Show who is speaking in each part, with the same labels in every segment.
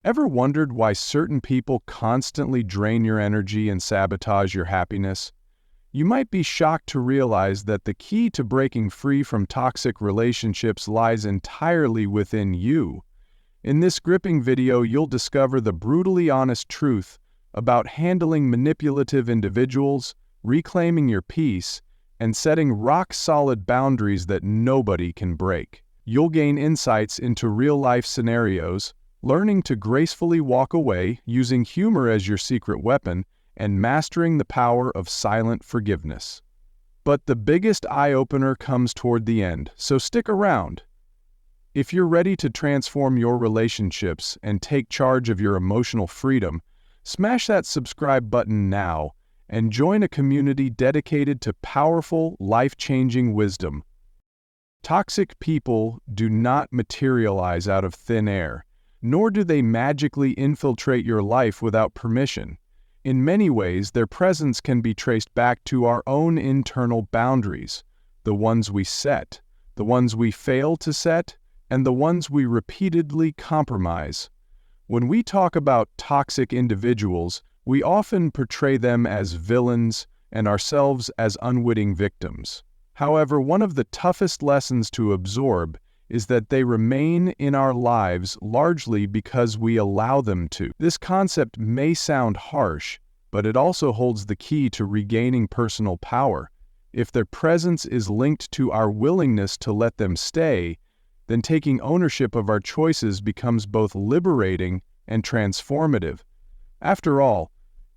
Speaker 1: Ever wondered why certain people constantly drain your energy and sabotage your happiness? You might be shocked to realize that the key to breaking free from toxic relationships lies entirely within you. In this gripping video, you'll discover the brutally honest truth about handling manipulative individuals, reclaiming your peace, and setting rock-solid boundaries that nobody can break. You'll gain insights into real-life scenarios, learning to gracefully walk away using humor as your secret weapon, and mastering the power of silent forgiveness. But the biggest eye-opener comes toward the end, so stick around. If you're ready to transform your relationships and take charge of your emotional freedom, smash that subscribe button now and join a community dedicated to powerful, life-changing wisdom. Toxic people do not materialize out of thin air, nor do they magically infiltrate your life without permission. In many ways, their presence can be traced back to our own internal boundaries, the ones we set, the ones we fail to set, and the ones we repeatedly compromise. When we talk about toxic individuals, we often portray them as villains and ourselves as unwitting victims. However, one of the toughest lessons to absorb is that they remain in our lives largely because we allow them to. This concept may sound harsh, but it also holds the key to regaining personal power. If their presence is linked to our willingness to let them stay, then taking ownership of our choices becomes both liberating and transformative. After all,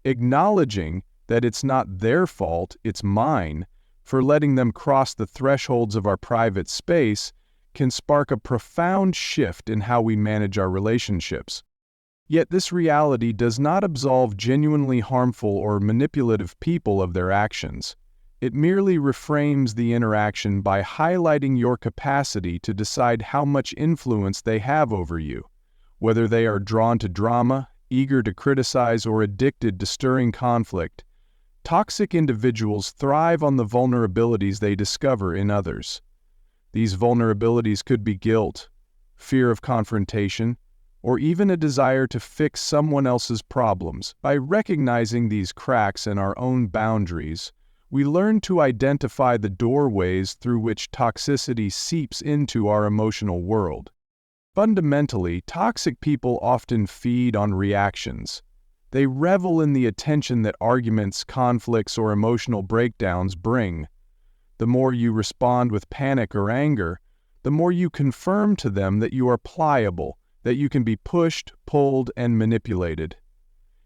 Speaker 1: acknowledging that it's not their fault, it's mine, for letting them cross the thresholds of our private space can spark a profound shift in how we manage our relationships. Yet this reality does not absolve genuinely harmful or manipulative people of their actions. It merely reframes the interaction by highlighting your capacity to decide how much influence they have over you. Whether they are drawn to drama, eager to criticize, or addicted to stirring conflict, toxic individuals thrive on the vulnerabilities they discover in others. These vulnerabilities could be guilt, fear of confrontation, or even a desire to fix someone else's problems. By recognizing these cracks in our own boundaries, we learn to identify the doorways through which toxicity seeps into our emotional world. Fundamentally, toxic people often feed on reactions. They revel in the attention that arguments, conflicts, or emotional breakdowns bring. The more you respond with panic or anger, the more you confirm to them that you are pliable, that you can be pushed, pulled, and manipulated.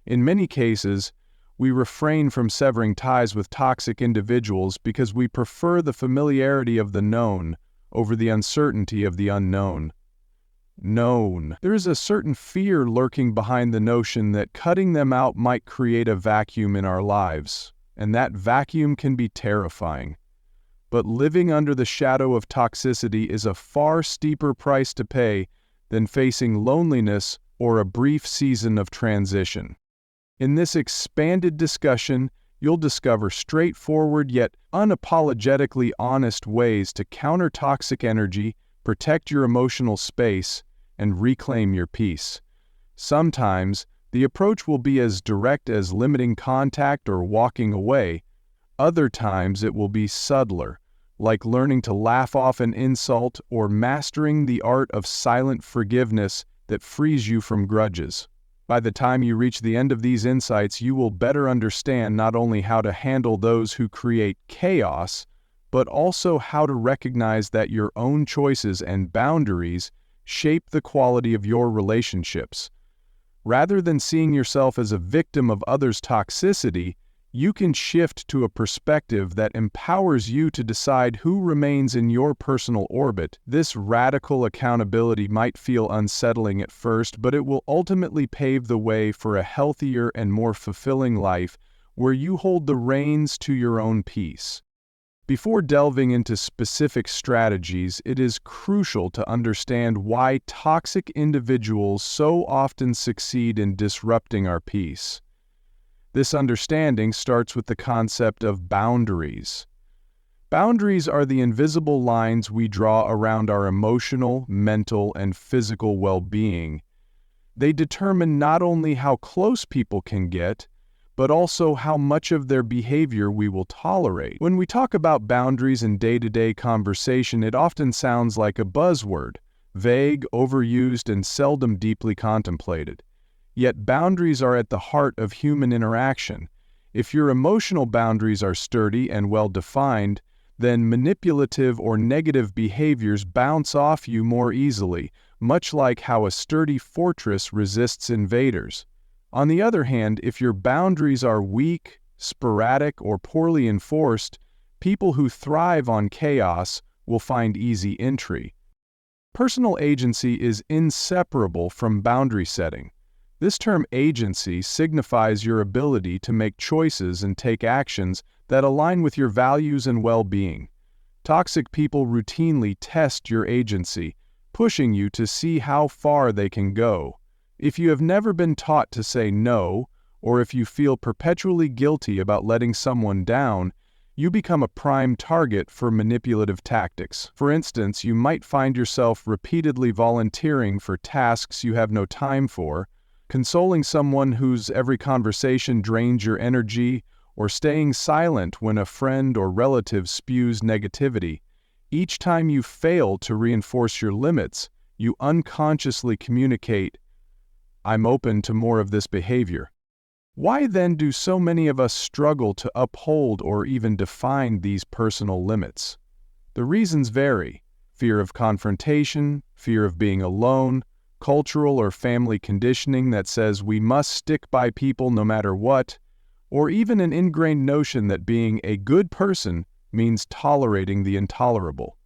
Speaker 1: In many cases, we refrain from severing ties with toxic individuals because we prefer the familiarity of the known over the uncertainty of the unknown. There is a certain fear lurking behind the notion that cutting them out might create a vacuum in our lives, and that vacuum can be terrifying. But living under the shadow of toxicity is a far steeper price to pay than facing loneliness or a brief season of transition. In this expanded discussion, you'll discover straightforward yet unapologetically honest ways to counter toxic energy, protect your emotional space, and reclaim your peace. Sometimes, the approach will be as direct as limiting contact or walking away. Other times it will be subtler, like learning to laugh off an insult or mastering the art of silent forgiveness that frees you from grudges. By the time you reach the end of these insights, you will better understand not only how to handle those who create chaos, but also how to recognize that your own choices and boundaries shape the quality of your relationships. Rather than seeing yourself as a victim of others' toxicity, you can shift to a perspective that empowers you to decide who remains in your personal orbit. This radical accountability might feel unsettling at first, but it will ultimately pave the way for a healthier and more fulfilling life where you hold the reins to your own peace. Before delving into specific strategies, it is crucial to understand why toxic individuals so often succeed in disrupting our peace. This understanding starts with the concept of boundaries. Boundaries are the invisible lines we draw around our emotional, mental, and physical well-being. They determine not only how close people can get, but also how much of their behavior we will tolerate. When we talk about boundaries in day-to-day conversation, it often sounds like a buzzword, vague, overused, and seldom deeply contemplated. Yet boundaries are at the heart of human interaction. If your emotional boundaries are sturdy and well-defined, then manipulative or negative behaviors bounce off you more easily, much like how a sturdy fortress resists invaders. On the other hand, if your boundaries are weak, sporadic, or poorly enforced, people who thrive on chaos will find easy entry. Personal agency is inseparable from boundary setting. This term agency signifies your ability to make choices and take actions that align with your values and well-being. Toxic people routinely test your agency, pushing you to see how far they can go. If you have never been taught to say no, or if you feel perpetually guilty about letting someone down, you become a prime target for manipulative tactics. For instance, you might find yourself repeatedly volunteering for tasks you have no time for, consoling someone whose every conversation drains your energy, or staying silent when a friend or relative spews negativity. Each time you fail to reinforce your limits, you unconsciously communicate, "I'm open to more of this behavior." Why then do so many of us struggle to uphold or even define these personal limits? The reasons vary: fear of confrontation, fear of being alone, cultural or family conditioning that says we must stick by people no matter what, or even an ingrained notion that being a good person means tolerating the intolerable.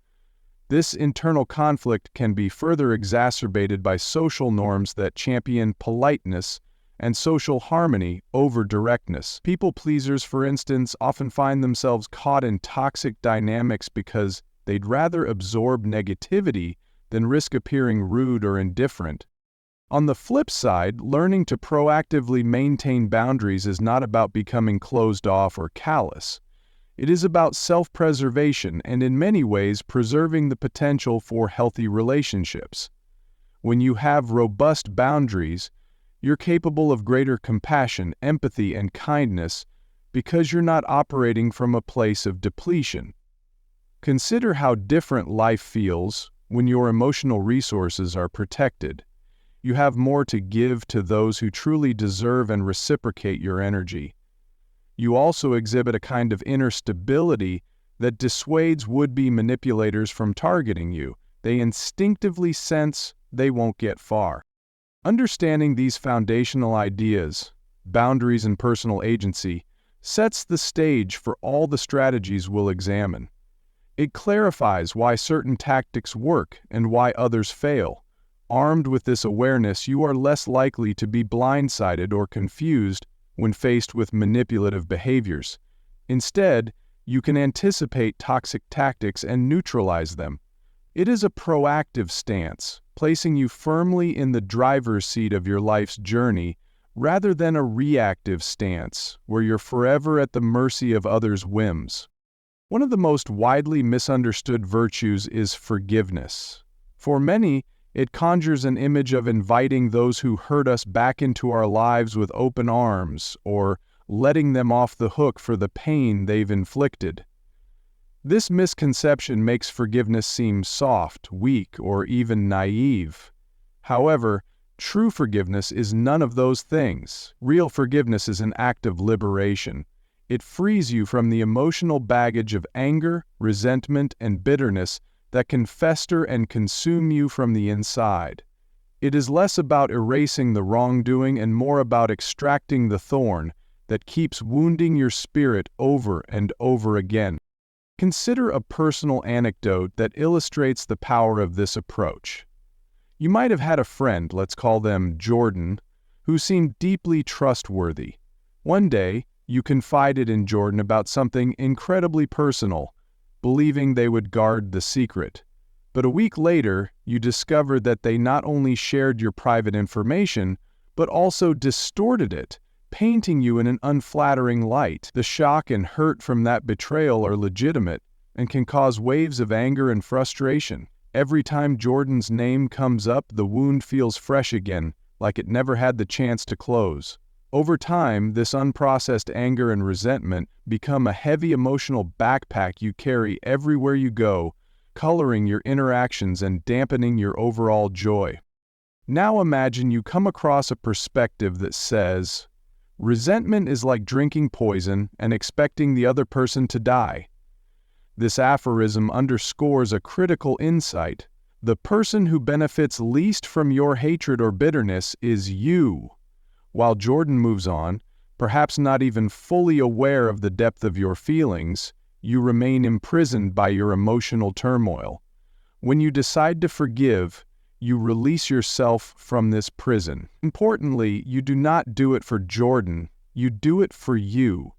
Speaker 1: This internal conflict can be further exacerbated by social norms that champion politeness and social harmony over directness. People pleasers, for instance, often find themselves caught in toxic dynamics because they'd rather absorb negativity than risk appearing rude or indifferent. On the flip side, learning to proactively maintain boundaries is not about becoming closed off or callous. It is about self-preservation and, in many ways, preserving the potential for healthy relationships. When you have robust boundaries, you're capable of greater compassion, empathy, and kindness because you're not operating from a place of depletion. Consider how different life feels when your emotional resources are protected. You have more to give to those who truly deserve and reciprocate your energy. You also exhibit a kind of inner stability that dissuades would-be manipulators from targeting you. They instinctively sense they won't get far. Understanding these foundational ideas, boundaries and personal agency, sets the stage for all the strategies we'll examine. It clarifies why certain tactics work and why others fail. Armed with this awareness, you are less likely to be blindsided or confused when faced with manipulative behaviors. Instead, you can anticipate toxic tactics and neutralize them. It is a proactive stance, placing you firmly in the driver's seat of your life's journey, rather than a reactive stance, where you're forever at the mercy of others' whims. One of the most widely misunderstood virtues is forgiveness. For many, it conjures an image of inviting those who hurt us back into our lives with open arms, or letting them off the hook for the pain they've inflicted. This misconception makes forgiveness seem soft, weak, or even naive. However, true forgiveness is none of those things. Real forgiveness is an act of liberation. It frees you from the emotional baggage of anger, resentment, and bitterness that can fester and consume you from the inside. It is less about erasing the wrongdoing and more about extracting the thorn that keeps wounding your spirit over and over again. Consider a personal anecdote that illustrates the power of this approach. You might have had a friend, let's call them Jordan, who seemed deeply trustworthy. One day, you confided in Jordan about something incredibly personal, believing they would guard the secret. But a week later, you discovered that they not only shared your private information, but also distorted it, painting you in an unflattering light. The shock and hurt from that betrayal are legitimate and can cause waves of anger and frustration. Every time Jordan's name comes up, the wound feels fresh again, like it never had the chance to close. Over time, this unprocessed anger and resentment become a heavy emotional backpack you carry everywhere you go, coloring your interactions and dampening your overall joy. Now imagine you come across a perspective that says, resentment is like drinking poison and expecting the other person to die. This aphorism underscores a critical insight. The person who benefits least from your hatred or bitterness is you. While Jordan moves on, perhaps not even fully aware of the depth of your feelings, you remain imprisoned by your emotional turmoil. When you decide to forgive, you release yourself from this prison. Importantly, you do not do it for Jordan, you do it for you.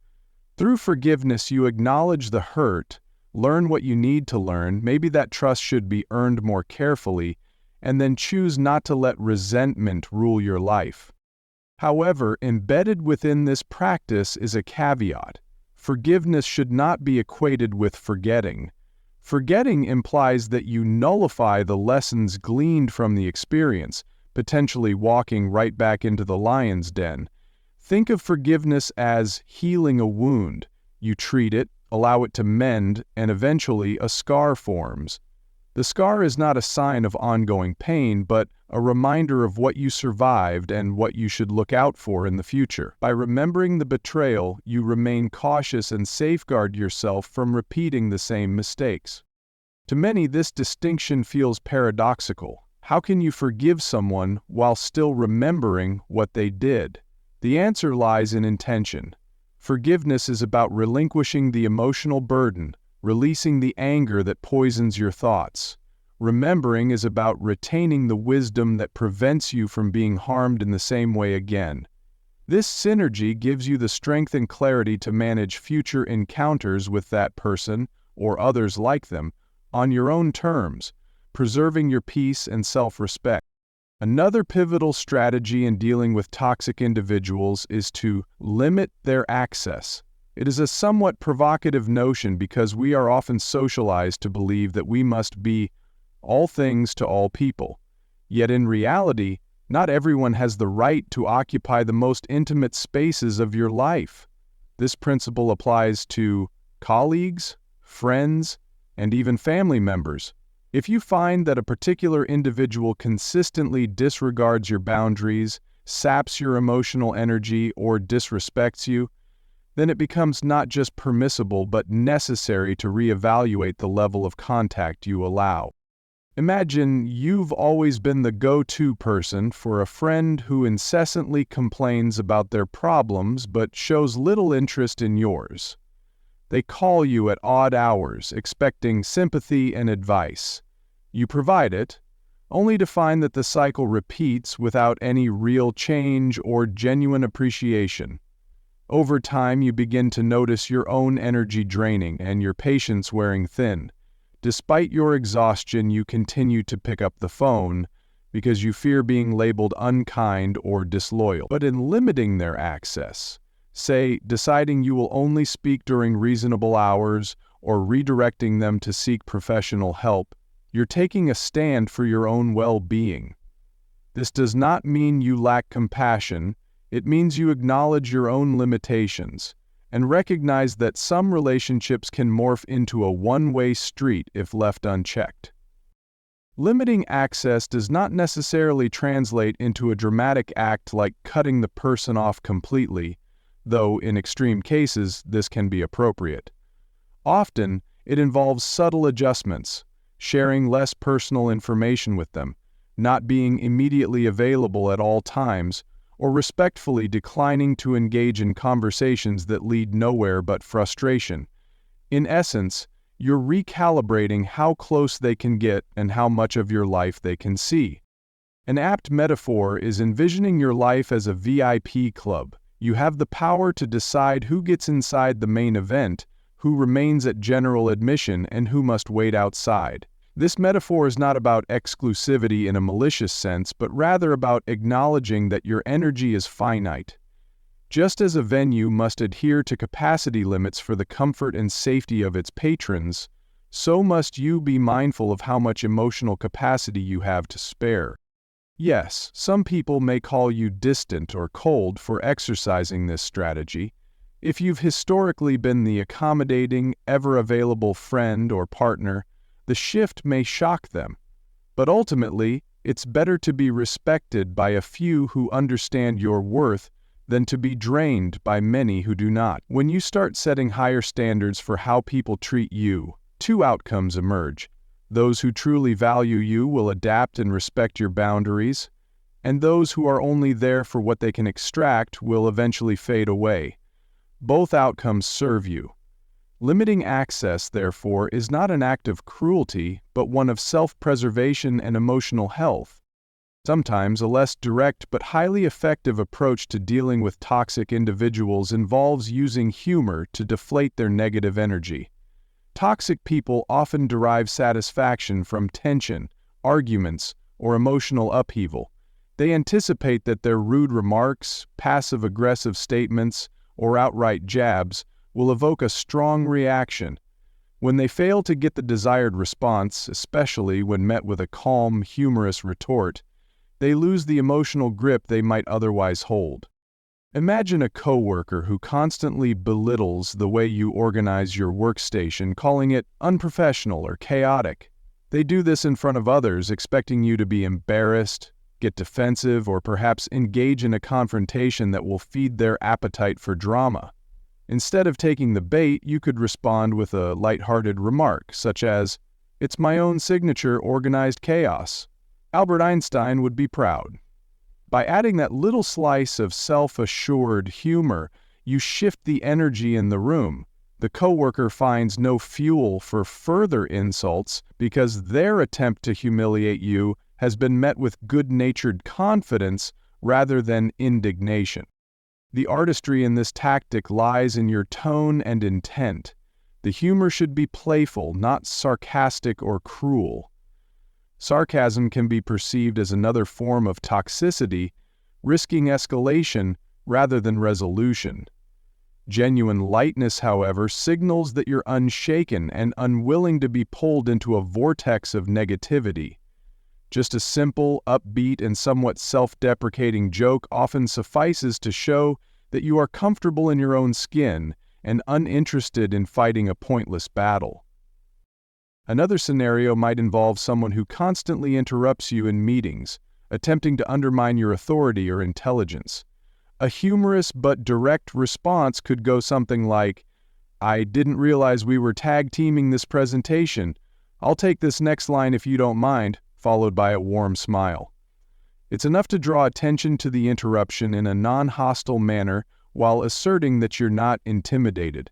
Speaker 1: Through forgiveness, you acknowledge the hurt, learn what you need to learn, maybe that trust should be earned more carefully, and then choose not to let resentment rule your life. However, embedded within this practice is a caveat. Forgiveness should not be equated with forgetting. Forgetting implies that you nullify the lessons gleaned from the experience, potentially walking right back into the lion's den. Think of forgiveness as healing a wound. You treat it, allow it to mend, and eventually a scar forms. The scar is not a sign of ongoing pain, but a reminder of what you survived and what you should look out for in the future. By remembering the betrayal, you remain cautious and safeguard yourself from repeating the same mistakes. To many, this distinction feels paradoxical. How can you forgive someone while still remembering what they did? The answer lies in intention. Forgiveness is about relinquishing the emotional burden, releasing the anger that poisons your thoughts. Remembering is about retaining the wisdom that prevents you from being harmed in the same way again. This synergy gives you the strength and clarity to manage future encounters with that person, or others like them, on your own terms, preserving your peace and self-respect. Another pivotal strategy in dealing with toxic individuals is to limit their access. It is a somewhat provocative notion because we are often socialized to believe that we must be all things to all people. Yet in reality, not everyone has the right to occupy the most intimate spaces of your life. This principle applies to colleagues, friends, and even family members. If you find that a particular individual consistently disregards your boundaries, saps your emotional energy, or disrespects you, then it becomes not just permissible but necessary to reevaluate the level of contact you allow. Imagine you've always been the go-to person for a friend who incessantly complains about their problems but shows little interest in yours. They call you at odd hours, expecting sympathy and advice. You provide it, only to find that the cycle repeats without any real change or genuine appreciation. Over time, you begin to notice your own energy draining and your patience wearing thin. Despite your exhaustion, you continue to pick up the phone because you fear being labeled unkind or disloyal. But in limiting their access, say, deciding you will only speak during reasonable hours or redirecting them to seek professional help, you're taking a stand for your own well-being. This does not mean you lack compassion. It means you acknowledge your own limitations and recognize that some relationships can morph into a one-way street if left unchecked. Limiting access does not necessarily translate into a dramatic act like cutting the person off completely, though in extreme cases this can be appropriate. Often, it involves subtle adjustments, sharing less personal information with them, not being immediately available at all times, or respectfully declining to engage in conversations that lead nowhere but frustration. In essence, you're recalibrating how close they can get and how much of your life they can see. An apt metaphor is envisioning your life as a VIP club. You have the power to decide who gets inside the main event, who remains at general admission, and who must wait outside. This metaphor is not about exclusivity in a malicious sense, but rather about acknowledging that your energy is finite. Just as a venue must adhere to capacity limits for the comfort and safety of its patrons, so must you be mindful of how much emotional capacity you have to spare. Yes, some people may call you distant or cold for exercising this strategy. If you've historically been the accommodating, ever-available friend or partner, the shift may shock them. But ultimately, it's better to be respected by a few who understand your worth than to be drained by many who do not. When you start setting higher standards for how people treat you, two outcomes emerge. Those who truly value you will adapt and respect your boundaries, and those who are only there for what they can extract will eventually fade away. Both outcomes serve you. Limiting access, therefore, is not an act of cruelty, but one of self-preservation and emotional health. Sometimes a less direct but highly effective approach to dealing with toxic individuals involves using humor to deflate their negative energy. Toxic people often derive satisfaction from tension, arguments, or emotional upheaval. They anticipate that their rude remarks, passive-aggressive statements, or outright jabs will evoke a strong reaction. When they fail to get the desired response, especially when met with a calm, humorous retort, they lose the emotional grip they might otherwise hold. Imagine a coworker who constantly belittles the way you organize your workstation, calling it unprofessional or chaotic. They do this in front of others, expecting you to be embarrassed, get defensive, or perhaps engage in a confrontation that will feed their appetite for drama. Instead of taking the bait, you could respond with a lighthearted remark, such as, "It's my own signature organized chaos. Albert Einstein would be proud." By adding that little slice of self-assured humor, you shift the energy in the room. The coworker finds no fuel for further insults because their attempt to humiliate you has been met with good-natured confidence rather than indignation. The artistry in this tactic lies in your tone and intent. The humor should be playful, not sarcastic or cruel. Sarcasm can be perceived as another form of toxicity, risking escalation rather than resolution. Genuine lightness, however, signals that you're unshaken and unwilling to be pulled into a vortex of negativity. Just a simple, upbeat, and somewhat self-deprecating joke often suffices to show that you are comfortable in your own skin and uninterested in fighting a pointless battle. Another scenario might involve someone who constantly interrupts you in meetings, attempting to undermine your authority or intelligence. A humorous but direct response could go something like, "I didn't realize we were tag-teaming this presentation. I'll take this next line if you don't mind," followed by a warm smile. It's enough to draw attention to the interruption in a non-hostile manner while asserting that you're not intimidated.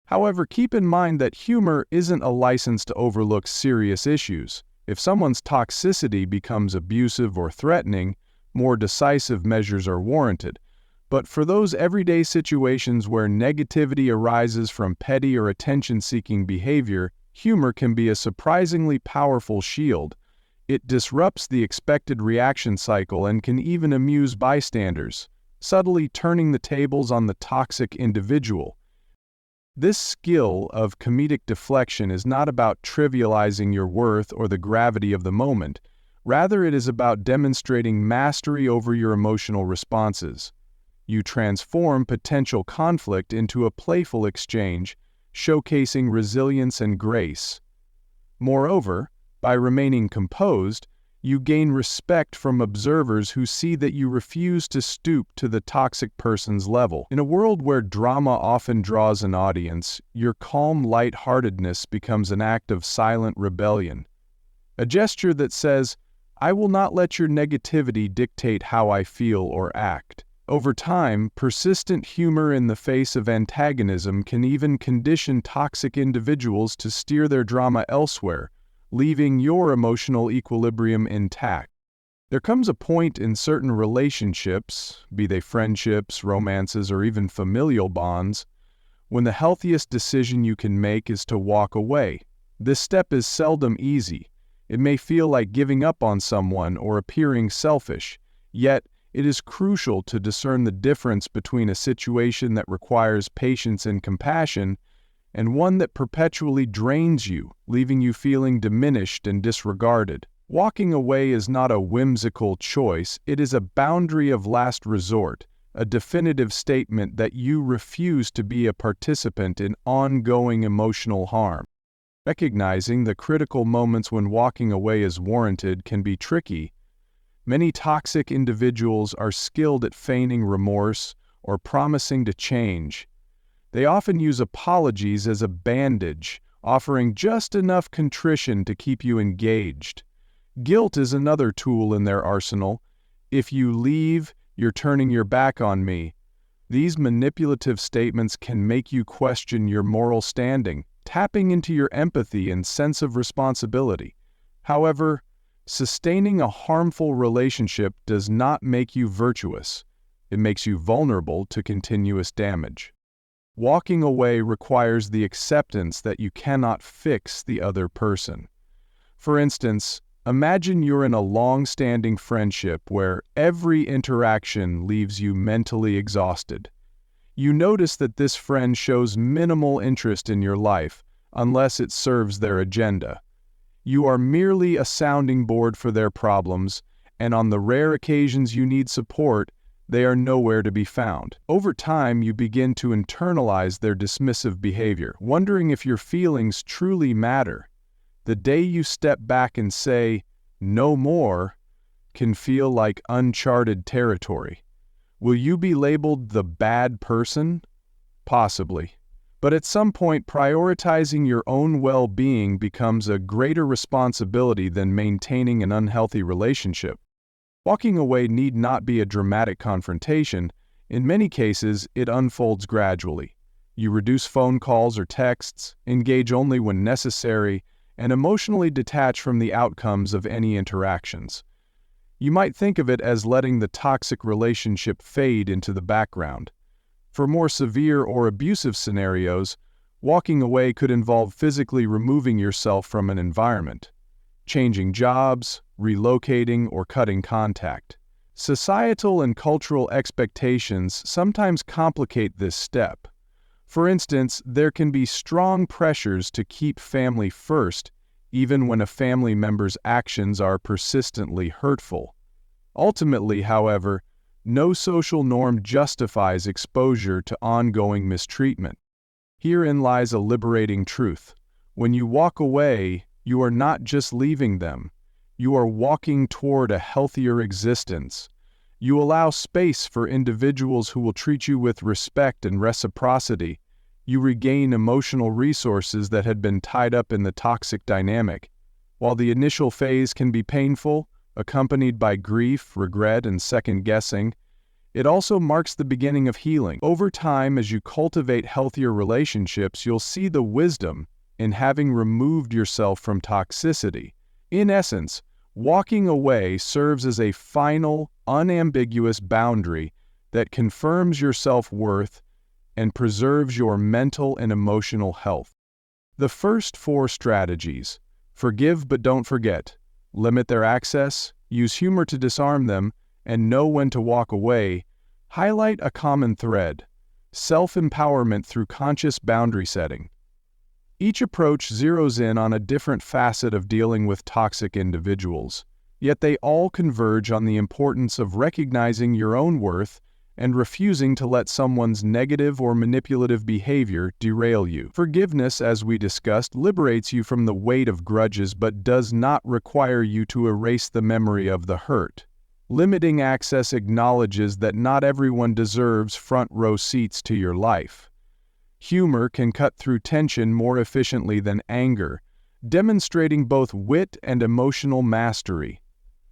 Speaker 1: However, keep in mind that humor isn't a license to overlook serious issues. If someone's toxicity becomes abusive or threatening, more decisive measures are warranted. But for those everyday situations where negativity arises from petty or attention-seeking behavior, humor can be a surprisingly powerful shield. It disrupts the expected reaction cycle and can even amuse bystanders, subtly turning the tables on the toxic individual. This skill of comedic deflection is not about trivializing your worth or the gravity of the moment. Rather, it is about demonstrating mastery over your emotional responses. You transform potential conflict into a playful exchange, showcasing resilience and grace. Moreover, by remaining composed, you gain respect from observers who see that you refuse to stoop to the toxic person's level. In a world where drama often draws an audience, your calm lightheartedness becomes an act of silent rebellion. A gesture that says, "I will not let your negativity dictate how I feel or act." Over time, persistent humor in the face of antagonism can even condition toxic individuals to steer their drama elsewhere, leaving your emotional equilibrium intact. There comes a point in certain relationships, be they friendships, romances, or even familial bonds, when the healthiest decision you can make is to walk away. This step is seldom easy. It may feel like giving up on someone or appearing selfish, yet it is crucial to discern the difference between a situation that requires patience and compassion and one that perpetually drains you, leaving you feeling diminished and disregarded. Walking away is not a whimsical choice, it is a boundary of last resort, a definitive statement that you refuse to be a participant in ongoing emotional harm. Recognizing the critical moments when walking away is warranted can be tricky. Many toxic individuals are skilled at feigning remorse or promising to change. They often use apologies as a bandage, offering just enough contrition to keep you engaged. Guilt is another tool in their arsenal. If you leave, you're turning your back on me. These manipulative statements can make you question your moral standing, tapping into your empathy and sense of responsibility. However, sustaining a harmful relationship does not make you virtuous. It makes you vulnerable to continuous damage. Walking away requires the acceptance that you cannot fix the other person. For instance, imagine you're in a long-standing friendship where every interaction leaves you mentally exhausted. You notice that this friend shows minimal interest in your life, unless it serves their agenda. You are merely a sounding board for their problems, and on the rare occasions you need support, they are nowhere to be found. Over time, you begin to internalize their dismissive behavior, wondering if your feelings truly matter. The day you step back and say, "No more," can feel like uncharted territory. Will you be labeled the bad person? Possibly. But at some point, prioritizing your own well-being becomes a greater responsibility than maintaining an unhealthy relationship. Walking away need not be a dramatic confrontation. In many cases, it unfolds gradually. You reduce phone calls or texts, engage only when necessary, and emotionally detach from the outcomes of any interactions. You might think of it as letting the toxic relationship fade into the background. For more severe or abusive scenarios, walking away could involve physically removing yourself from an environment, changing jobs, relocating, or cutting contact. Societal and cultural expectations sometimes complicate this step. For instance, there can be strong pressures to keep family first, even when a family member's actions are persistently hurtful. Ultimately, however, no social norm justifies exposure to ongoing mistreatment. Herein lies a liberating truth. When you walk away, you are not just leaving them. You are walking toward a healthier existence. You allow space for individuals who will treat you with respect and reciprocity. You regain emotional resources that had been tied up in the toxic dynamic. While the initial phase can be painful, accompanied by grief, regret, and second-guessing, it also marks the beginning of healing. Over time, as you cultivate healthier relationships, you'll see the wisdom in having removed yourself from toxicity. In essence, walking away serves as a final, unambiguous boundary that confirms your self-worth and preserves your mental and emotional health. The first 4 strategies: forgive but don't forget, limit their access, use humor to disarm them, and know when to walk away, highlight a common thread: self-empowerment through conscious boundary setting. Each approach zeroes in on a different facet of dealing with toxic individuals, yet they all converge on the importance of recognizing your own worth and refusing to let someone's negative or manipulative behavior derail you. Forgiveness, as we discussed, liberates you from the weight of grudges but does not require you to erase the memory of the hurt. Limiting access acknowledges that not everyone deserves front-row seats to your life. Humor can cut through tension more efficiently than anger, demonstrating both wit and emotional mastery.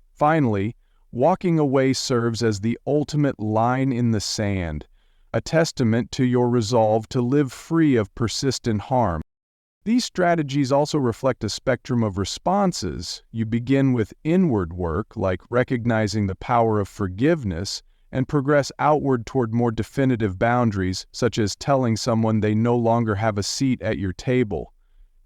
Speaker 1: Finally, walking away serves as the ultimate line in the sand, a testament to your resolve to live free of persistent harm. These strategies also reflect a spectrum of responses. You begin with inward work, like recognizing the power of forgiveness, and progress outward toward more definitive boundaries, such as telling someone they no longer have a seat at your table.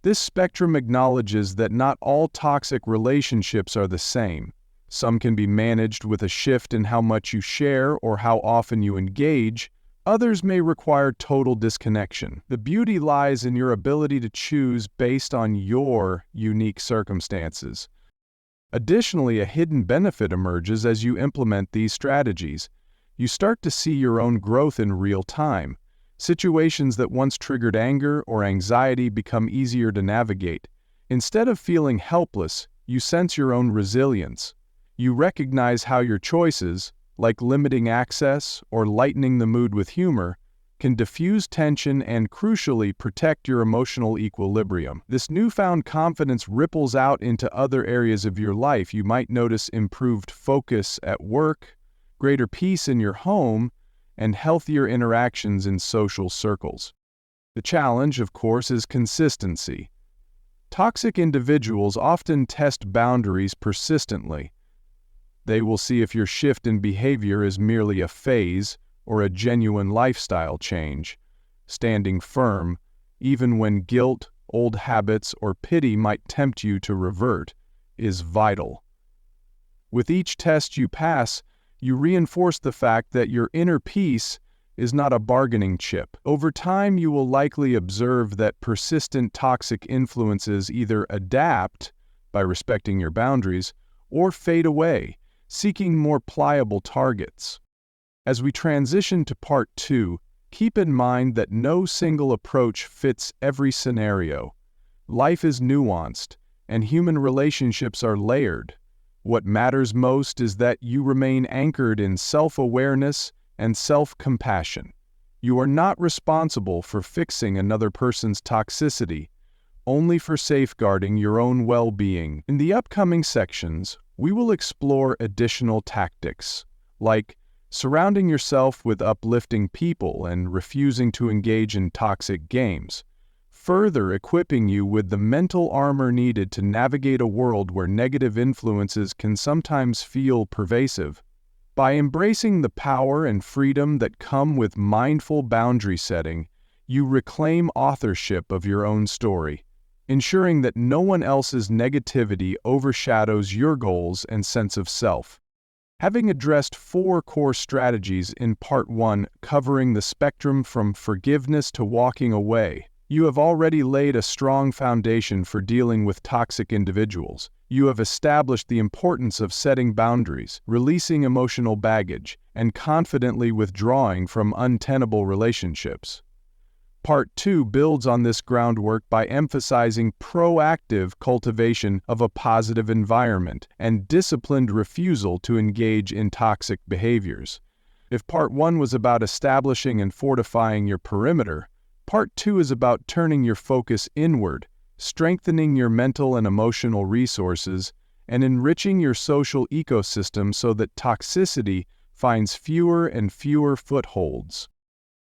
Speaker 1: This spectrum acknowledges that not all toxic relationships are the same. Some can be managed with a shift in how much you share or how often you engage. Others may require total disconnection. The beauty lies in your ability to choose based on your unique circumstances. Additionally, a hidden benefit emerges as you implement these strategies. You start to see your own growth in real time. Situations that once triggered anger or anxiety become easier to navigate. Instead of feeling helpless, you sense your own resilience. You recognize how your choices, like limiting access or lightening the mood with humor, can diffuse tension and, crucially, protect your emotional equilibrium. This newfound confidence ripples out into other areas of your life. You might notice improved focus at work, greater peace in your home, and healthier interactions in social circles. The challenge, of course, is consistency. Toxic individuals often test boundaries persistently. They will see if your shift in behavior is merely a phase or a genuine lifestyle change. Standing firm, even when guilt, old habits, or pity might tempt you to revert, is vital. With each test you pass, you reinforce the fact that your inner peace is not a bargaining chip. Over time, you will likely observe that persistent toxic influences either adapt by respecting your boundaries or fade away, seeking more pliable targets. As we transition to Part 2, keep in mind that no single approach fits every scenario. Life is nuanced, and human relationships are layered. What matters most is that you remain anchored in self-awareness and self-compassion. You are not responsible for fixing another person's toxicity, only for safeguarding your own well-being. In the upcoming sections, we will explore additional tactics, like surrounding yourself with uplifting people and refusing to engage in toxic games, further equipping you with the mental armor needed to navigate a world where negative influences can sometimes feel pervasive. By embracing the power and freedom that come with mindful boundary setting, you reclaim authorship of your own story, ensuring that no one else's negativity overshadows your goals and sense of self. Having addressed 4 core strategies in Part 1 covering the spectrum from forgiveness to walking away, you have already laid a strong foundation for dealing with toxic individuals. You have established the importance of setting boundaries, releasing emotional baggage, and confidently withdrawing from untenable relationships. Part 2 builds on this groundwork by emphasizing proactive cultivation of a positive environment and disciplined refusal to engage in toxic behaviors. If Part 1 was about establishing and fortifying your perimeter, Part 2 is about turning your focus inward, strengthening your mental and emotional resources, and enriching your social ecosystem so that toxicity finds fewer and fewer footholds.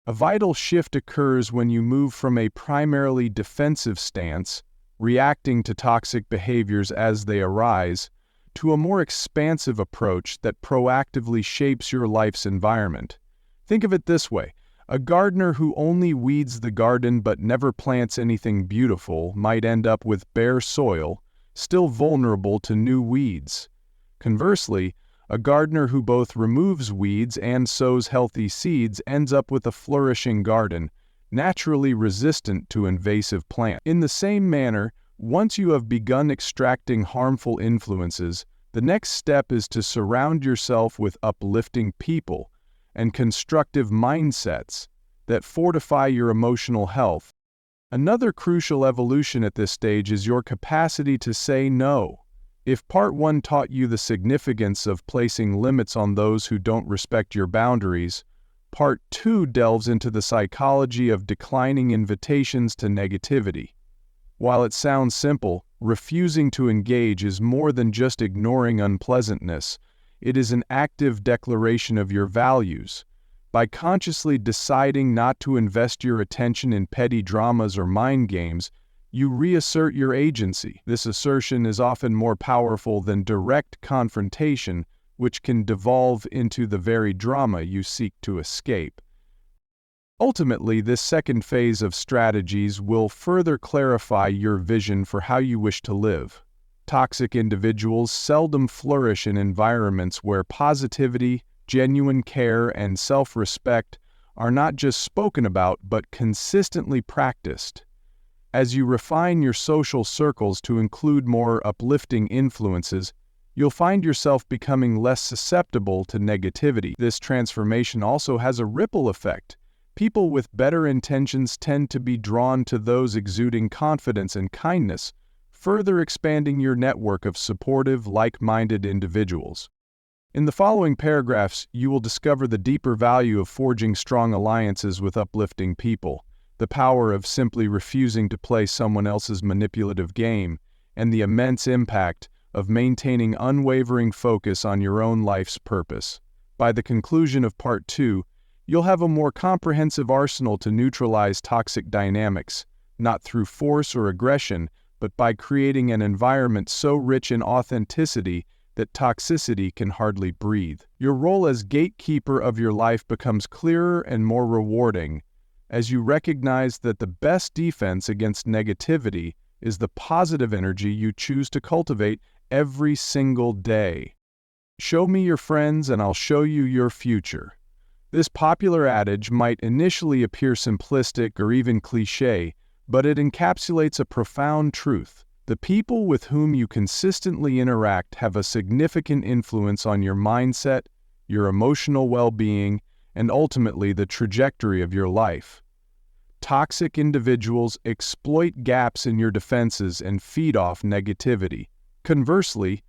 Speaker 1: A vital shift occurs when you move from a primarily defensive stance, reacting to toxic behaviors as they arise, to a more expansive approach that proactively shapes your life's environment. Think of it this way: a gardener who only weeds the garden but never plants anything beautiful might end up with bare soil, still vulnerable to new weeds. Conversely, a gardener who both removes weeds and sows healthy seeds ends up with a flourishing garden, naturally resistant to invasive plants. In the same manner, once you have begun extracting harmful influences, the next step is to surround yourself with uplifting people and constructive mindsets that fortify your emotional health. Another crucial evolution at this stage is your capacity to say no. If Part 1 taught you the significance of placing limits on those who don't respect your boundaries, Part 2 delves into the psychology of declining invitations to negativity. While it sounds simple, refusing to engage is more than just ignoring unpleasantness. It is an active declaration of your values. By consciously deciding not to invest your attention in petty dramas or mind games, you reassert your agency. This assertion is often more powerful than direct confrontation, which can devolve into the very drama you seek to escape. Ultimately, this second phase of strategies will further clarify your vision for how you wish to live. Toxic individuals seldom flourish in environments where positivity, genuine care, and self-respect are not just spoken about but consistently practiced. As you refine your social circles to include more uplifting influences, you'll find yourself becoming less susceptible to negativity. This transformation also has a ripple effect. People with better intentions tend to be drawn to those exuding confidence and kindness, further expanding your network of supportive, like-minded individuals. In the following paragraphs, you will discover the deeper value of forging strong alliances with uplifting people, the power of simply refusing to play someone else's manipulative game, and the immense impact of maintaining unwavering focus on your own life's purpose. By the conclusion of Part 2, you'll have a more comprehensive arsenal to neutralize toxic dynamics, not through force or aggression, but by creating an environment so rich in authenticity that toxicity can hardly breathe. Your role as gatekeeper of your life becomes clearer and more rewarding as you recognize that the best defense against negativity is the positive energy you choose to cultivate every single day. Show me your friends and I'll show you your future. This popular adage might initially appear simplistic or even cliché, but it encapsulates a profound truth. The people with whom you consistently interact have a significant influence on your mindset, your emotional well-being, and ultimately the trajectory of your life. Toxic individuals exploit gaps in your defenses and feed off negativity. Conversely,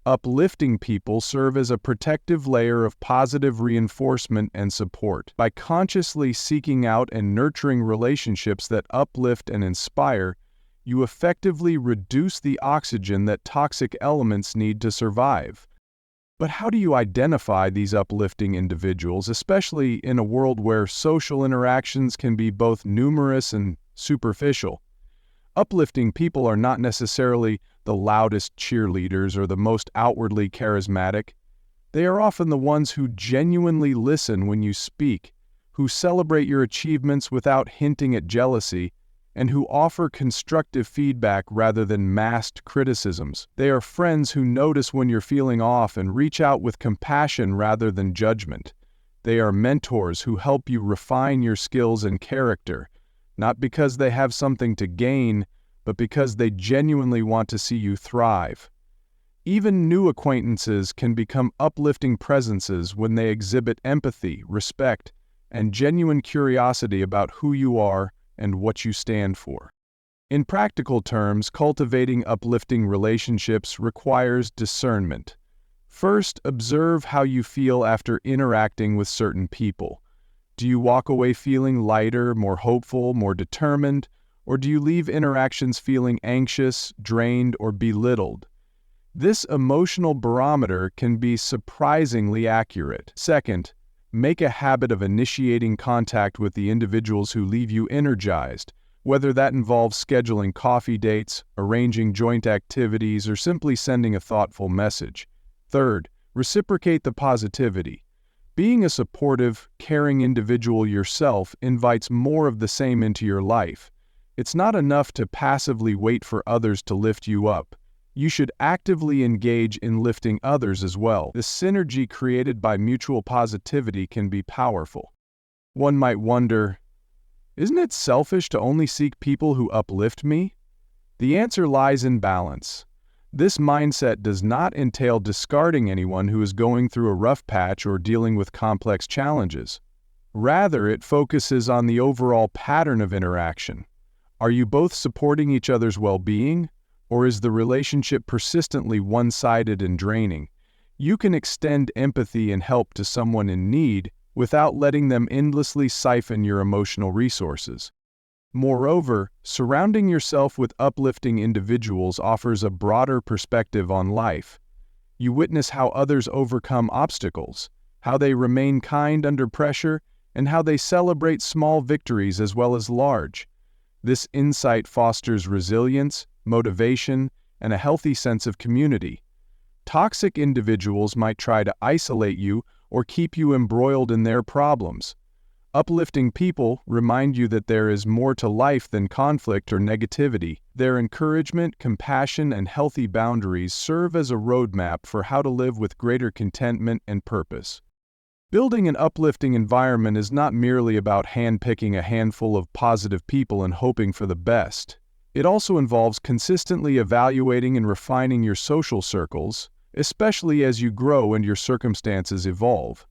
Speaker 1: uplifting people serve as a protective layer of positive reinforcement and support. By consciously seeking out and nurturing relationships that uplift and inspire, you effectively reduce the oxygen that toxic elements need to survive. But how do you identify these uplifting individuals, especially in a world where social interactions can be both numerous and superficial? Uplifting people are not necessarily the loudest cheerleaders or the most outwardly charismatic. They are often the ones who genuinely listen when you speak, who celebrate your achievements without hinting at jealousy, and who offer constructive feedback rather than masked criticisms. They are friends who notice when you're feeling off and reach out with compassion rather than judgment. They are mentors who help you refine your skills and character, not because they have something to gain, but because they genuinely want to see you thrive. Even new acquaintances can become uplifting presences when they exhibit empathy, respect, and genuine curiosity about who you are and what you stand for. In practical terms, cultivating uplifting relationships requires discernment. First, observe how you feel after interacting with certain people. Do you walk away feeling lighter, more hopeful, more determined, or do you leave interactions feeling anxious, drained, or belittled? This emotional barometer can be surprisingly accurate. Second, make a habit of initiating contact with the individuals who leave you energized, whether that involves scheduling coffee dates, arranging joint activities, or simply sending a thoughtful message. Third, reciprocate the positivity. Being a supportive, caring individual yourself invites more of the same into your life. It's not enough to passively wait for others to lift you up. You should actively engage in lifting others as well. The synergy created by mutual positivity can be powerful. One might wonder, isn't it selfish to only seek people who uplift me? The answer lies in balance. This mindset does not entail discarding anyone who is going through a rough patch or dealing with complex challenges. Rather, it focuses on the overall pattern of interaction. Are you both supporting each other's well-being? Or is the relationship persistently one-sided and draining? You can extend empathy and help to someone in need without letting them endlessly siphon your emotional resources. Moreover, surrounding yourself with uplifting individuals offers a broader perspective on life. You witness how others overcome obstacles, how they remain kind under pressure, and how they celebrate small victories as well as large. This insight fosters resilience, motivation, and a healthy sense of community. Toxic individuals might try to isolate you or keep you embroiled in their problems. Uplifting people remind you that there is more to life than conflict or negativity. Their encouragement, compassion, and healthy boundaries serve as a roadmap for how to live with greater contentment and purpose. Building an uplifting environment is not merely about handpicking a handful of positive people and hoping for the best. It also involves consistently evaluating and refining your social circles, especially as you grow and your circumstances evolve.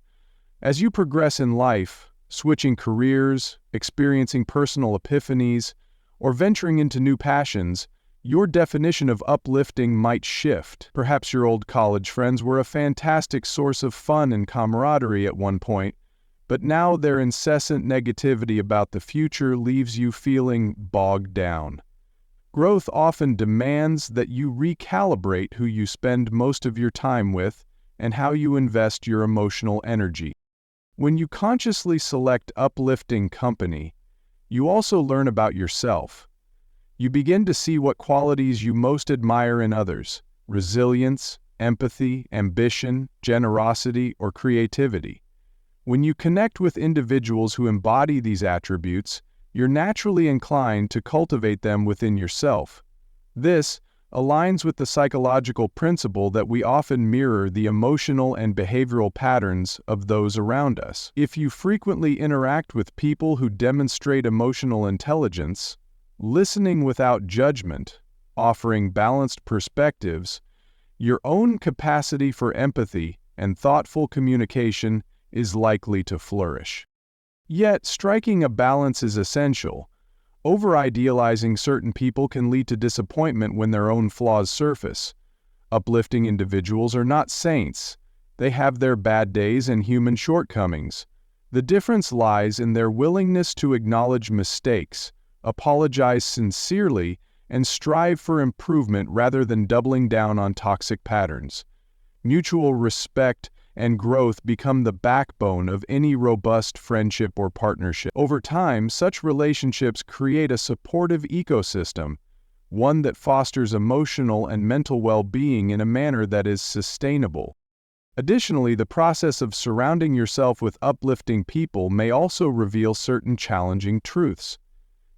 Speaker 1: As you progress in life, switching careers, experiencing personal epiphanies, or venturing into new passions, your definition of uplifting might shift. Perhaps your old college friends were a fantastic source of fun and camaraderie at one point, but now their incessant negativity about the future leaves you feeling bogged down. Growth often demands that you recalibrate who you spend most of your time with and how you invest your emotional energy. When you consciously select uplifting company, you also learn about yourself. You begin to see what qualities you most admire in others: resilience, empathy, ambition, generosity, or creativity. When you connect with individuals who embody these attributes, you're naturally inclined to cultivate them within yourself. This aligns with the psychological principle that we often mirror the emotional and behavioral patterns of those around us. If you frequently interact with people who demonstrate emotional intelligence, listening without judgment, offering balanced perspectives, your own capacity for empathy and thoughtful communication is likely to flourish. Yet, striking a balance is essential. Over-idealizing certain people can lead to disappointment when their own flaws surface. Uplifting individuals are not saints. They have their bad days and human shortcomings. The difference lies in their willingness to acknowledge mistakes, apologize sincerely, and strive for improvement rather than doubling down on toxic patterns. Mutual respect and growth become the backbone of any robust friendship or partnership. Over time, such relationships create a supportive ecosystem, one that fosters emotional and mental well-being in a manner that is sustainable. Additionally, the process of surrounding yourself with uplifting people may also reveal certain challenging truths.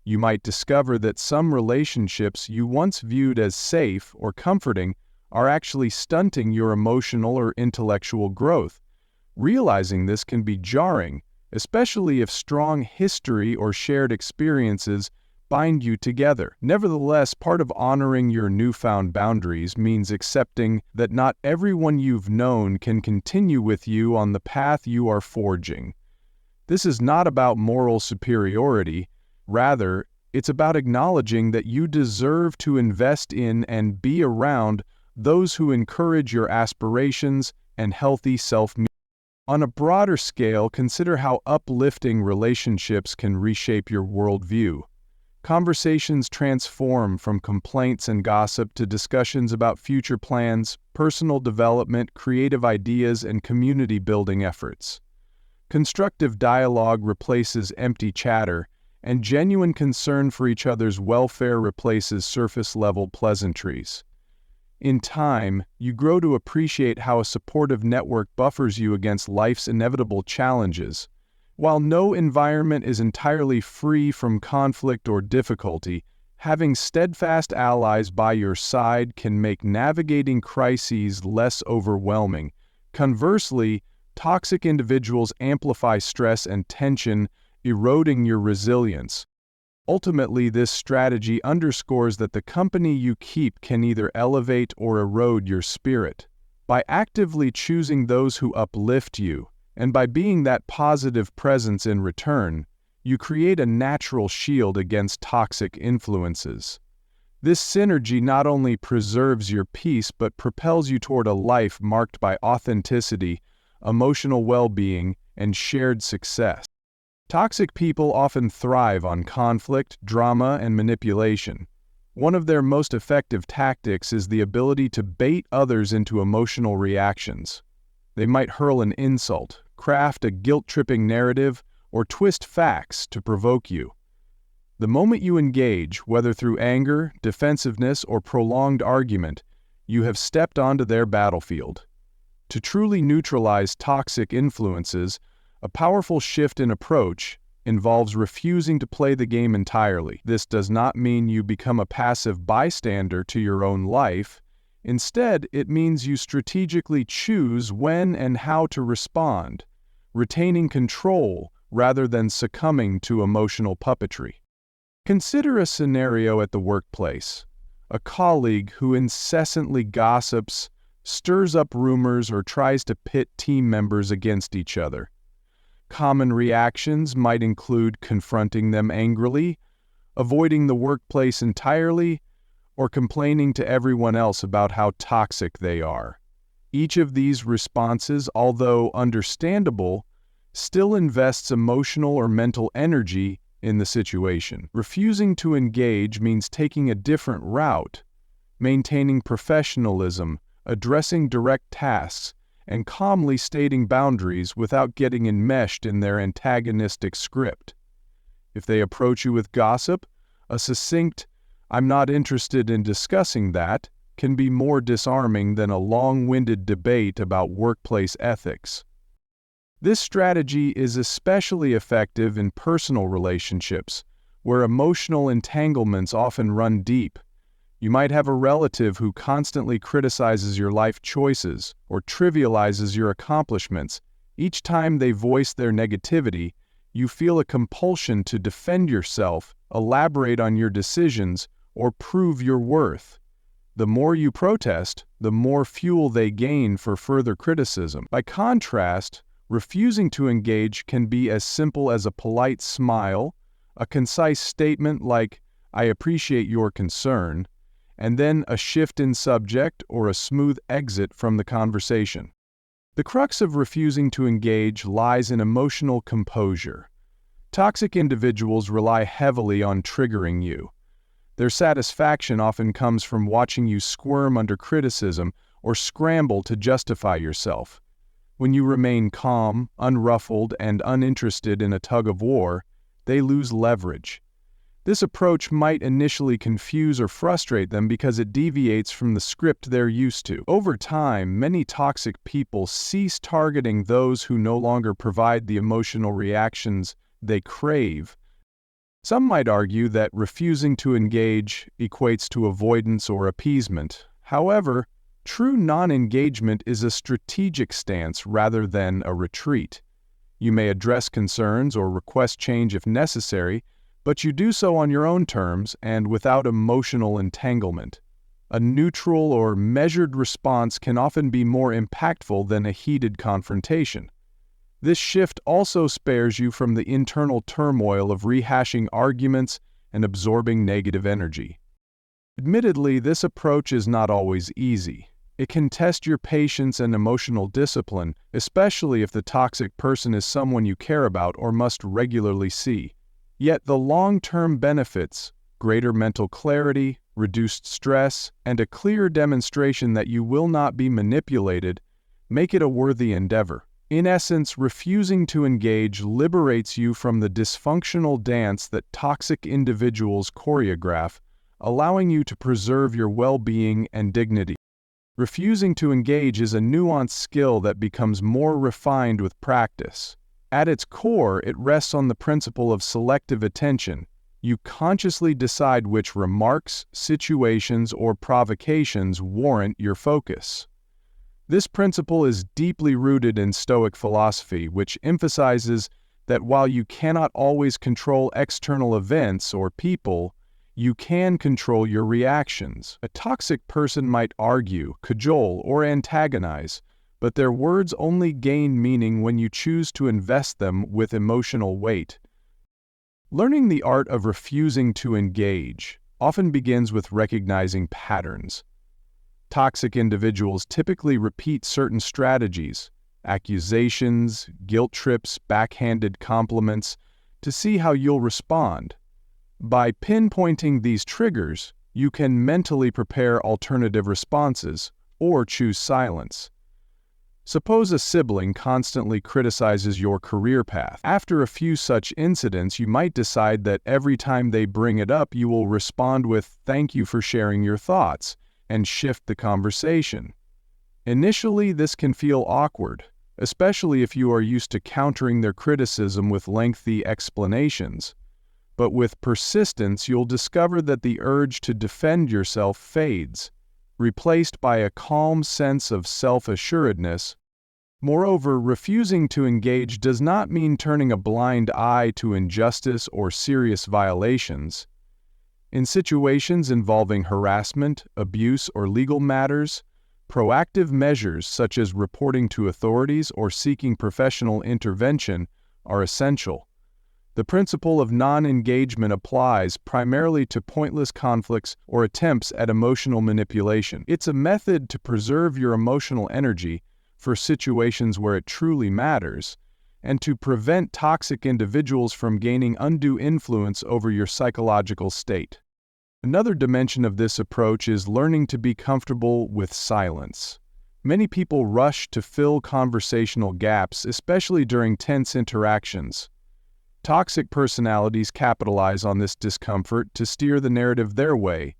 Speaker 1: You might discover that some relationships you once viewed as safe or comforting are actually stunting your emotional or intellectual growth. Realizing this can be jarring, especially if strong history or shared experiences bind you together. Nevertheless, part of honoring your newfound boundaries means accepting that not everyone you've known can continue with you on the path you are forging. This is not about moral superiority. Rather, it's about acknowledging that you deserve to invest in and be around those who encourage your aspirations and healthy self-image. On a broader scale, consider how uplifting relationships can reshape your worldview. Conversations transform from complaints and gossip to discussions about future plans, personal development, creative ideas, and community-building efforts. Constructive dialogue replaces empty chatter, and genuine concern for each other's welfare replaces surface-level pleasantries. In time, you grow to appreciate how a supportive network buffers you against life's inevitable challenges. While no environment is entirely free from conflict or difficulty, having steadfast allies by your side can make navigating crises less overwhelming. Conversely, toxic individuals amplify stress and tension, eroding your resilience. Ultimately, this strategy underscores that the company you keep can either elevate or erode your spirit. By actively choosing those who uplift you, and by being that positive presence in return, you create a natural shield against toxic influences. This synergy not only preserves your peace but propels you toward a life marked by authenticity, emotional well-being, and shared success. Toxic people often thrive on conflict, drama, and manipulation. One of their most effective tactics is the ability to bait others into emotional reactions. They might hurl an insult, craft a guilt-tripping narrative, or twist facts to provoke you. The moment you engage, whether through anger, defensiveness, or prolonged argument, you have stepped onto their battlefield. To truly neutralize toxic influences, a powerful shift in approach involves refusing to play the game entirely. This does not mean you become a passive bystander to your own life. Instead, it means you strategically choose when and how to respond, retaining control rather than succumbing to emotional puppetry. Consider a scenario at the workplace. A colleague who incessantly gossips, stirs up rumors, or tries to pit team members against each other. Common reactions might include confronting them angrily, avoiding the workplace entirely, or complaining to everyone else about how toxic they are. Each of these responses, although understandable, still invests emotional or mental energy in the situation. Refusing to engage means taking a different route, maintaining professionalism, addressing direct tasks, and calmly stating boundaries without getting enmeshed in their antagonistic script. If they approach you with gossip, a succinct, "I'm not interested in discussing that," can be more disarming than a long-winded debate about workplace ethics. This strategy is especially effective in personal relationships, where emotional entanglements often run deep. You might have a relative who constantly criticizes your life choices or trivializes your accomplishments. Each time they voice their negativity, you feel a compulsion to defend yourself, elaborate on your decisions, or prove your worth. The more you protest, the more fuel they gain for further criticism. By contrast, refusing to engage can be as simple as a polite smile, a concise statement like, "I appreciate your concern," and then a shift in subject or a smooth exit from the conversation. The crux of refusing to engage lies in emotional composure. Toxic individuals rely heavily on triggering you. Their satisfaction often comes from watching you squirm under criticism or scramble to justify yourself. When you remain calm, unruffled, and uninterested in a tug-of-war, they lose leverage. This approach might initially confuse or frustrate them because it deviates from the script they're used to. Over time, many toxic people cease targeting those who no longer provide the emotional reactions they crave. Some might argue that refusing to engage equates to avoidance or appeasement. However, true non-engagement is a strategic stance rather than a retreat. You may address concerns or request change if necessary, but you do so on your own terms and without emotional entanglement. A neutral or measured response can often be more impactful than a heated confrontation. This shift also spares you from the internal turmoil of rehashing arguments and absorbing negative energy. Admittedly, this approach is not always easy. It can test your patience and emotional discipline, especially if the toxic person is someone you care about or must regularly see. Yet the long-term benefits, greater mental clarity, reduced stress, and a clear demonstration that you will not be manipulated, make it a worthy endeavor. In essence, refusing to engage liberates you from the dysfunctional dance that toxic individuals choreograph, allowing you to preserve your well-being and dignity. Refusing to engage is a nuanced skill that becomes more refined with practice. At its core, it rests on the principle of selective attention. You consciously decide which remarks, situations, or provocations warrant your focus. This principle is deeply rooted in Stoic philosophy, which emphasizes that while you cannot always control external events or people, you can control your reactions. A toxic person might argue, cajole, or antagonize, but their words only gain meaning when you choose to invest them with emotional weight. Learning the art of refusing to engage often begins with recognizing patterns. Toxic individuals typically repeat certain strategies, accusations, guilt trips, backhanded compliments, to see how you'll respond. By pinpointing these triggers, you can mentally prepare alternative responses or choose silence. Suppose a sibling constantly criticizes your career path. After a few such incidents, you might decide that every time they bring it up, you will respond with, "Thank you for sharing your thoughts," and shift the conversation. Initially, this can feel awkward, especially if you are used to countering their criticism with lengthy explanations. But with persistence, you'll discover that the urge to defend yourself fades, replaced by a calm sense of self-assuredness. Moreover, refusing to engage does not mean turning a blind eye to injustice or serious violations. In situations involving harassment, abuse, or legal matters, Proactive measures such as reporting to authorities or seeking professional intervention are essential. The principle of non-engagement applies primarily to pointless conflicts or attempts at emotional manipulation. It's a method to preserve your emotional energy for situations where it truly matters, and to prevent toxic individuals from gaining undue influence over your psychological state. Another dimension of this approach is learning to be comfortable with silence. Many people rush to fill conversational gaps, especially during tense interactions. Toxic personalities capitalize on this discomfort to steer the narrative their way.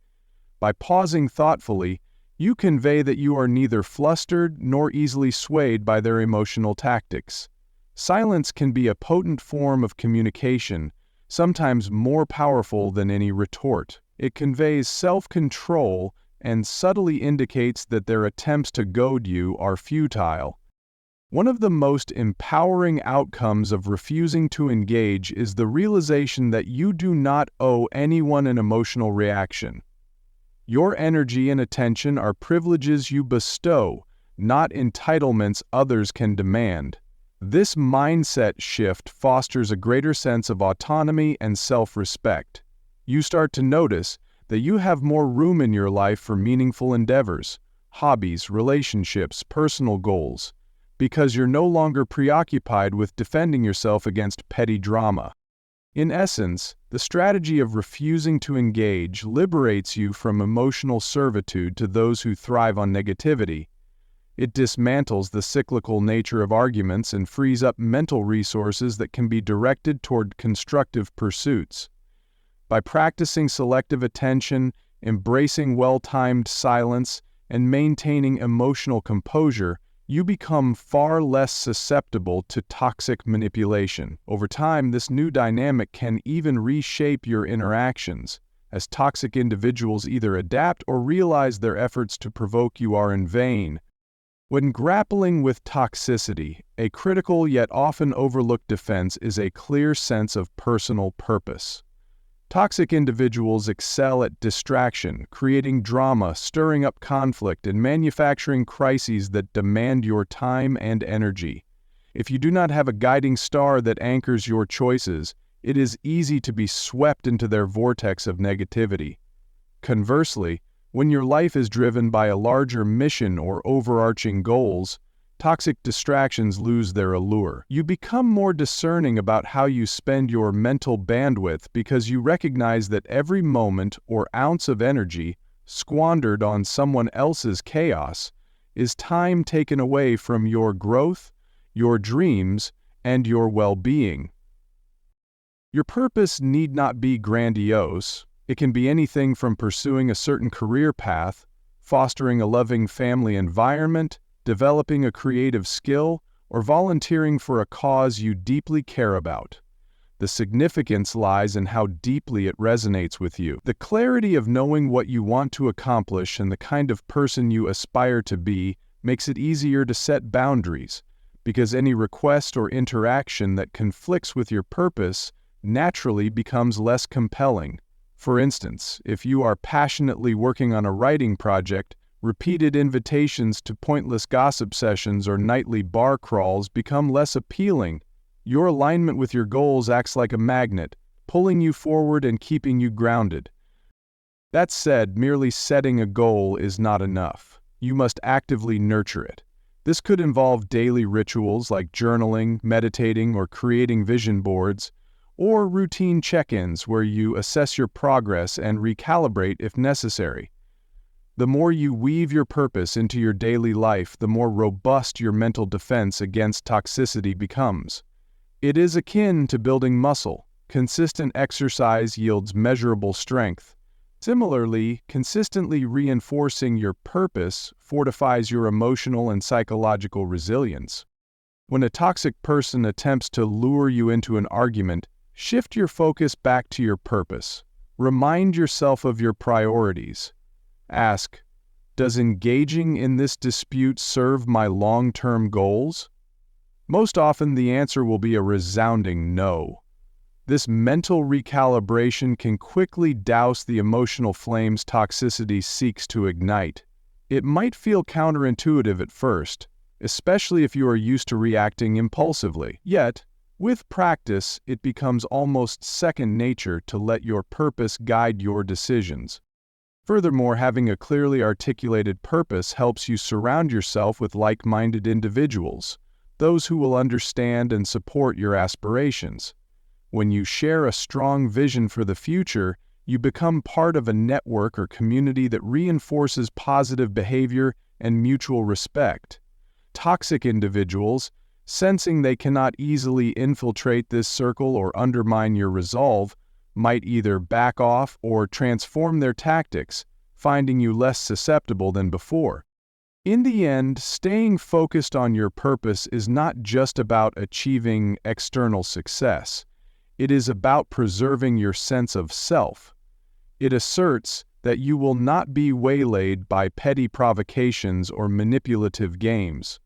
Speaker 1: By pausing thoughtfully, you convey that you are neither flustered nor easily swayed by their emotional tactics. Silence can be a potent form of communication, sometimes more powerful than any retort. It conveys self-control and subtly indicates that their attempts to goad you are futile. One of the most empowering outcomes of refusing to engage is the realization that you do not owe anyone an emotional reaction. Your energy and attention are privileges you bestow, not entitlements others can demand. This mindset shift fosters a greater sense of autonomy and self-respect. You start to notice that you have more room in your life for meaningful endeavors, hobbies, relationships, personal goals, because you're no longer preoccupied with defending yourself against petty drama. In essence, the strategy of refusing to engage liberates you from emotional servitude to those who thrive on negativity. It dismantles the cyclical nature of arguments and frees up mental resources that can be directed toward constructive pursuits. By practicing selective attention, embracing well-timed silence, and maintaining emotional composure, you become far less susceptible to toxic manipulation. Over time, this new dynamic can even reshape your interactions, as toxic individuals either adapt or realize their efforts to provoke you are in vain. When grappling with toxicity, a critical yet often overlooked defense is a clear sense of personal purpose. Toxic individuals excel at distraction, creating drama, stirring up conflict, and manufacturing crises that demand your time and energy. If you do not have a guiding star that anchors your choices, it is easy to be swept into their vortex of negativity. Conversely, when your life is driven by a larger mission or overarching goals, toxic distractions lose their allure. You become more discerning about how you spend your mental bandwidth because you recognize that every moment or ounce of energy squandered on someone else's chaos is time taken away from your growth, your dreams, and your well-being. Your purpose need not be grandiose. It can be anything from pursuing a certain career path, fostering a loving family environment, developing a creative skill, or volunteering for a cause you deeply care about. The significance lies in how deeply it resonates with you. The clarity of knowing what you want to accomplish and the kind of person you aspire to be makes it easier to set boundaries, because any request or interaction that conflicts with your purpose naturally becomes less compelling. For instance, if you are passionately working on a writing project, repeated invitations to pointless gossip sessions or nightly bar crawls become less appealing. Your alignment with your goals acts like a magnet, pulling you forward and keeping you grounded. That said, merely setting a goal is not enough. You must actively nurture it. This could involve daily rituals like journaling, meditating, or creating vision boards, or routine check-ins where you assess your progress and recalibrate if necessary. The more you weave your purpose into your daily life, the more robust your mental defense against toxicity becomes. It is akin to building muscle. Consistent exercise yields measurable strength. Similarly, consistently reinforcing your purpose fortifies your emotional and psychological resilience. When a toxic person attempts to lure you into an argument, shift your focus back to your purpose. Remind yourself of your priorities. Ask, does engaging in this dispute serve my long-term goals? Most often the answer will be a resounding no. This mental recalibration can quickly douse the emotional flames toxicity seeks to ignite. It might feel counterintuitive at first, especially if you are used to reacting impulsively. Yet, with practice, it becomes almost second nature to let your purpose guide your decisions. Furthermore, having a clearly articulated purpose helps you surround yourself with like-minded individuals, those who will understand and support your aspirations. When you share a strong vision for the future, you become part of a network or community that reinforces positive behavior and mutual respect. Toxic individuals, sensing they cannot easily infiltrate this circle or undermine your resolve, might either back off or transform their tactics, finding you less susceptible than before. In the end, staying focused on your purpose is not just about achieving external success. It is about preserving your sense of self. It asserts that you will not be waylaid by petty provocations or manipulative games.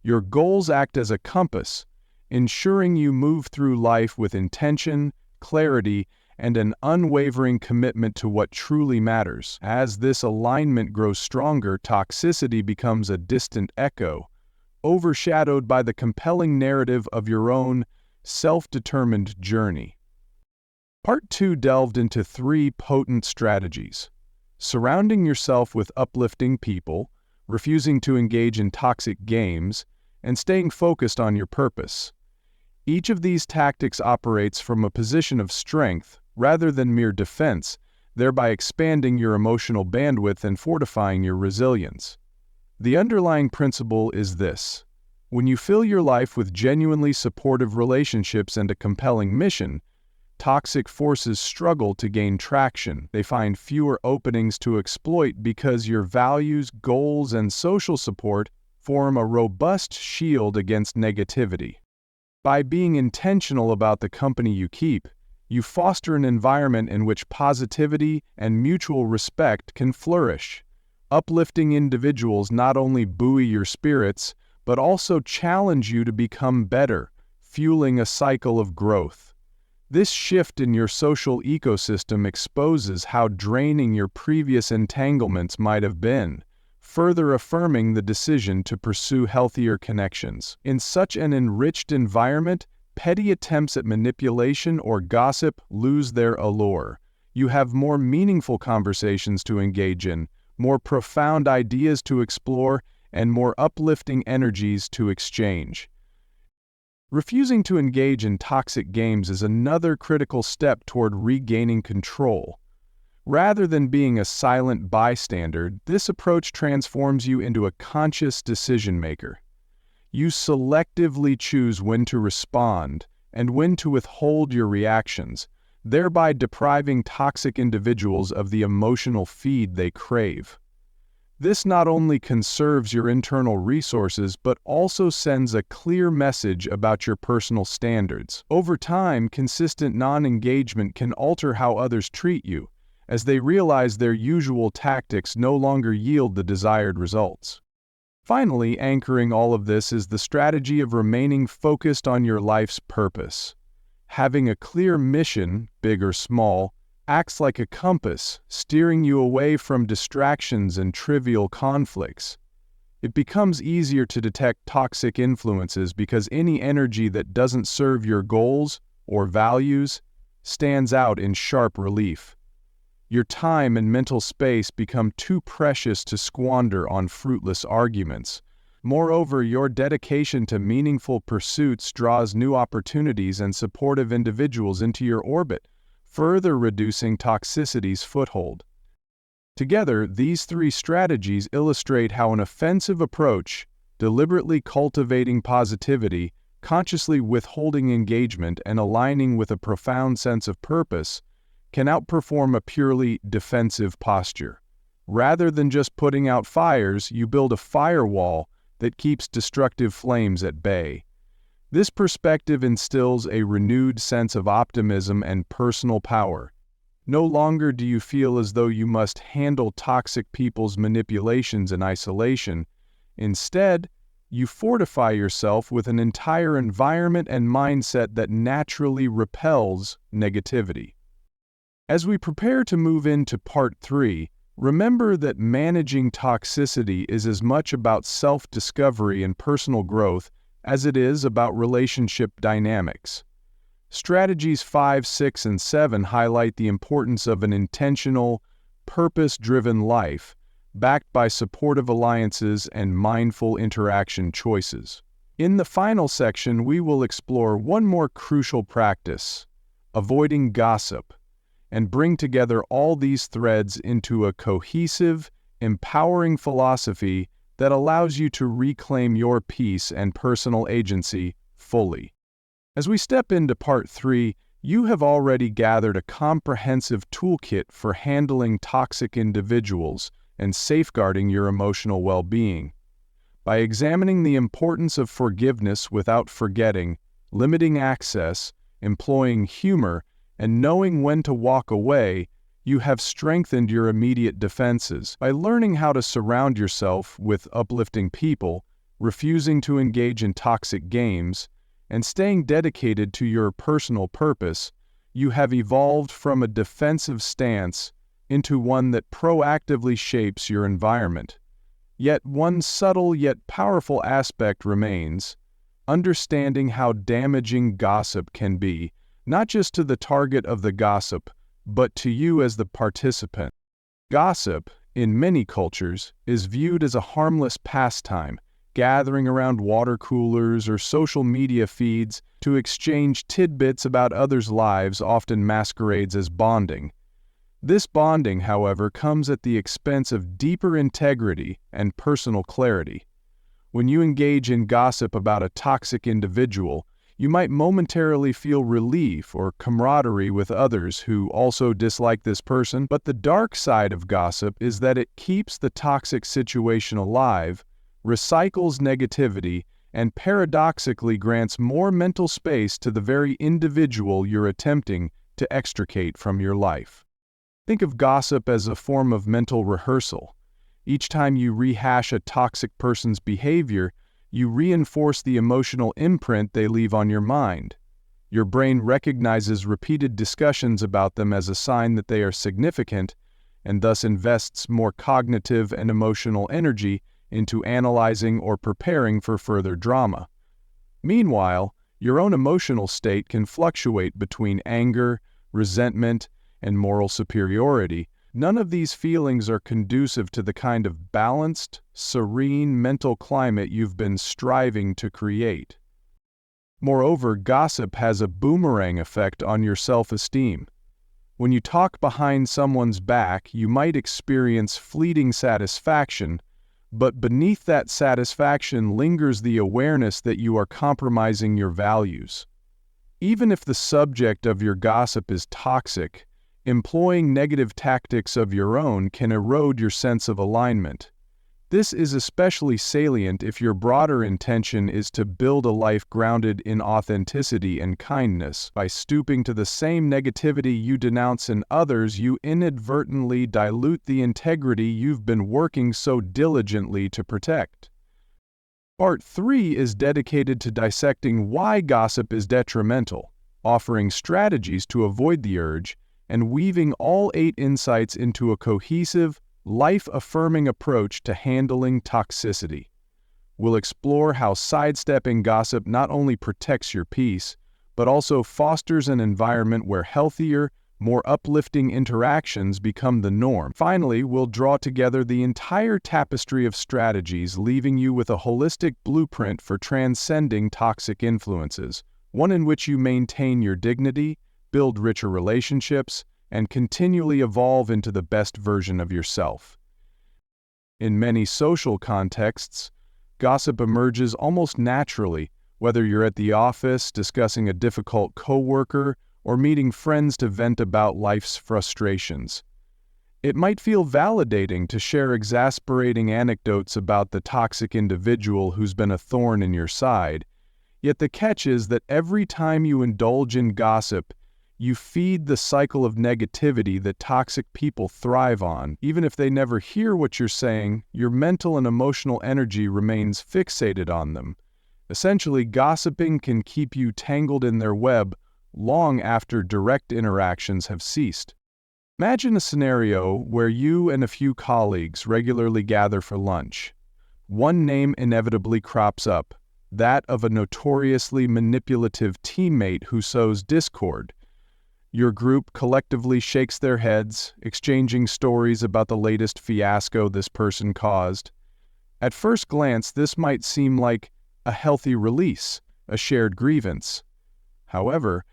Speaker 1: Your goals act as a compass, ensuring you move through life with intention, clarity, and an unwavering commitment to what truly matters. As this alignment grows stronger, toxicity becomes a distant echo, overshadowed by the compelling narrative of your own self-determined journey. Part 2 delved into 3 potent strategies: surrounding yourself with uplifting people, refusing to engage in toxic games, and staying focused on your purpose. Each of these tactics operates from a position of strength rather than mere defense, thereby expanding your emotional bandwidth and fortifying your resilience. The underlying principle is this: when you fill your life with genuinely supportive relationships and a compelling mission, toxic forces struggle to gain traction. They find fewer openings to exploit because your values, goals, and social support form a robust shield against negativity. By being intentional about the company you keep, you foster an environment in which positivity and mutual respect can flourish. Uplifting individuals not only buoy your spirits, but also challenge you to become better, fueling a cycle of growth. This shift in your social ecosystem exposes how draining your previous entanglements might have been, further affirming the decision to pursue healthier connections. In such an enriched environment, petty attempts at manipulation or gossip lose their allure. You have more meaningful conversations to engage in, more profound ideas to explore, and more uplifting energies to exchange. Refusing to engage in toxic games is another critical step toward regaining control. Rather than being a silent bystander, this approach transforms you into a conscious decision-maker. You selectively choose when to respond and when to withhold your reactions, thereby depriving toxic individuals of the emotional feed they crave. This not only conserves your internal resources but also sends a clear message about your personal standards. Over time, consistent non-engagement can alter how others treat you, as they realize their usual tactics no longer yield the desired results. Finally, anchoring all of this is the strategy of remaining focused on your life's purpose. Having a clear mission, big or small, acts like a compass, steering you away from distractions and trivial conflicts. It becomes easier to detect toxic influences because any energy that doesn't serve your goals or values stands out in sharp relief. Your time and mental space become too precious to squander on fruitless arguments. Moreover, your dedication to meaningful pursuits draws new opportunities and supportive individuals into your orbit, further reducing toxicity's foothold. Together, these 3 strategies illustrate how an offensive approach, deliberately cultivating positivity, consciously withholding engagement, and aligning with a profound sense of purpose, can outperform a purely defensive posture. Rather than just putting out fires, you build a firewall that keeps destructive flames at bay. This perspective instills a renewed sense of optimism and personal power. No longer do you feel as though you must handle toxic people's manipulations in isolation. Instead, you fortify yourself with an entire environment and mindset that naturally repels negativity. As we prepare to move into Part 3, Remember that managing toxicity is as much about self-discovery and personal growth as it is about relationship dynamics. Strategies 5, 6, and 7 highlight the importance of an intentional, purpose-driven life, backed by supportive alliances and mindful interaction choices. In the final section, we will explore one more crucial practice, avoiding gossip, and bring together all these threads into a cohesive, empowering philosophy that allows you to reclaim your peace and personal agency fully. As we step into Part 3, you have already gathered a comprehensive toolkit for handling toxic individuals and safeguarding your emotional well-being. By examining the importance of forgiveness without forgetting, limiting access, employing humor, and knowing when to walk away, you have strengthened your immediate defenses. By learning how to surround yourself with uplifting people, refusing to engage in toxic games, and staying dedicated to your personal purpose, you have evolved from a defensive stance into one that proactively shapes your environment. Yet one subtle yet powerful aspect remains: understanding how damaging gossip can be, not just to the target of the gossip, but to you as the participant. Gossip, in many cultures, is viewed as a harmless pastime, gathering around water coolers or social media feeds to exchange tidbits about others' lives often masquerades as bonding. This bonding, however, comes at the expense of deeper integrity and personal clarity. When you engage in gossip about a toxic individual, you might momentarily feel relief or camaraderie with others who also dislike this person, but the dark side of gossip is that it keeps the toxic situation alive, recycles negativity, and paradoxically grants more mental space to the very individual you're attempting to extricate from your life. Think of gossip as a form of mental rehearsal. Each time you rehash a toxic person's behavior, you reinforce the emotional imprint they leave on your mind. Your brain recognizes repeated discussions about them as a sign that they are significant, and thus invests more cognitive and emotional energy into analyzing or preparing for further drama. Meanwhile, your own emotional state can fluctuate between anger, resentment, and moral superiority. None of these feelings are conducive to the kind of balanced, serene mental climate you've been striving to create. Moreover, gossip has a boomerang effect on your self-esteem. When you talk behind someone's back, you might experience fleeting satisfaction, but beneath that satisfaction lingers the awareness that you are compromising your values. Even if the subject of your gossip is toxic, employing negative tactics of your own can erode your sense of alignment. This is especially salient if your broader intention is to build a life grounded in authenticity and kindness. By stooping to the same negativity you denounce in others, you inadvertently dilute the integrity you've been working so diligently to protect. Part 3 is dedicated to dissecting why gossip is detrimental, offering strategies to avoid the urge, and weaving all 8 insights into a cohesive, life-affirming approach to handling toxicity. We'll explore how sidestepping gossip not only protects your peace, but also fosters an environment where healthier, more uplifting interactions become the norm. Finally, we'll draw together the entire tapestry of strategies, leaving you with a holistic blueprint for transcending toxic influences, one in which you maintain your dignity, build richer relationships, and continually evolve into the best version of yourself. In many social contexts, gossip emerges almost naturally, whether you're at the office discussing a difficult coworker or meeting friends to vent about life's frustrations. It might feel validating to share exasperating anecdotes about the toxic individual who's been a thorn in your side, yet the catch is that every time you indulge in gossip, you feed the cycle of negativity that toxic people thrive on. Even if they never hear what you're saying, your mental and emotional energy remains fixated on them. Essentially, gossiping can keep you tangled in their web long after direct interactions have ceased. Imagine a scenario where you and a few colleagues regularly gather for lunch. One name inevitably crops up, that of a notoriously manipulative teammate who sows discord. Your group collectively shakes their heads, exchanging stories about the latest fiasco this person caused. At first glance, this might seem like a healthy release, a shared grievance. However,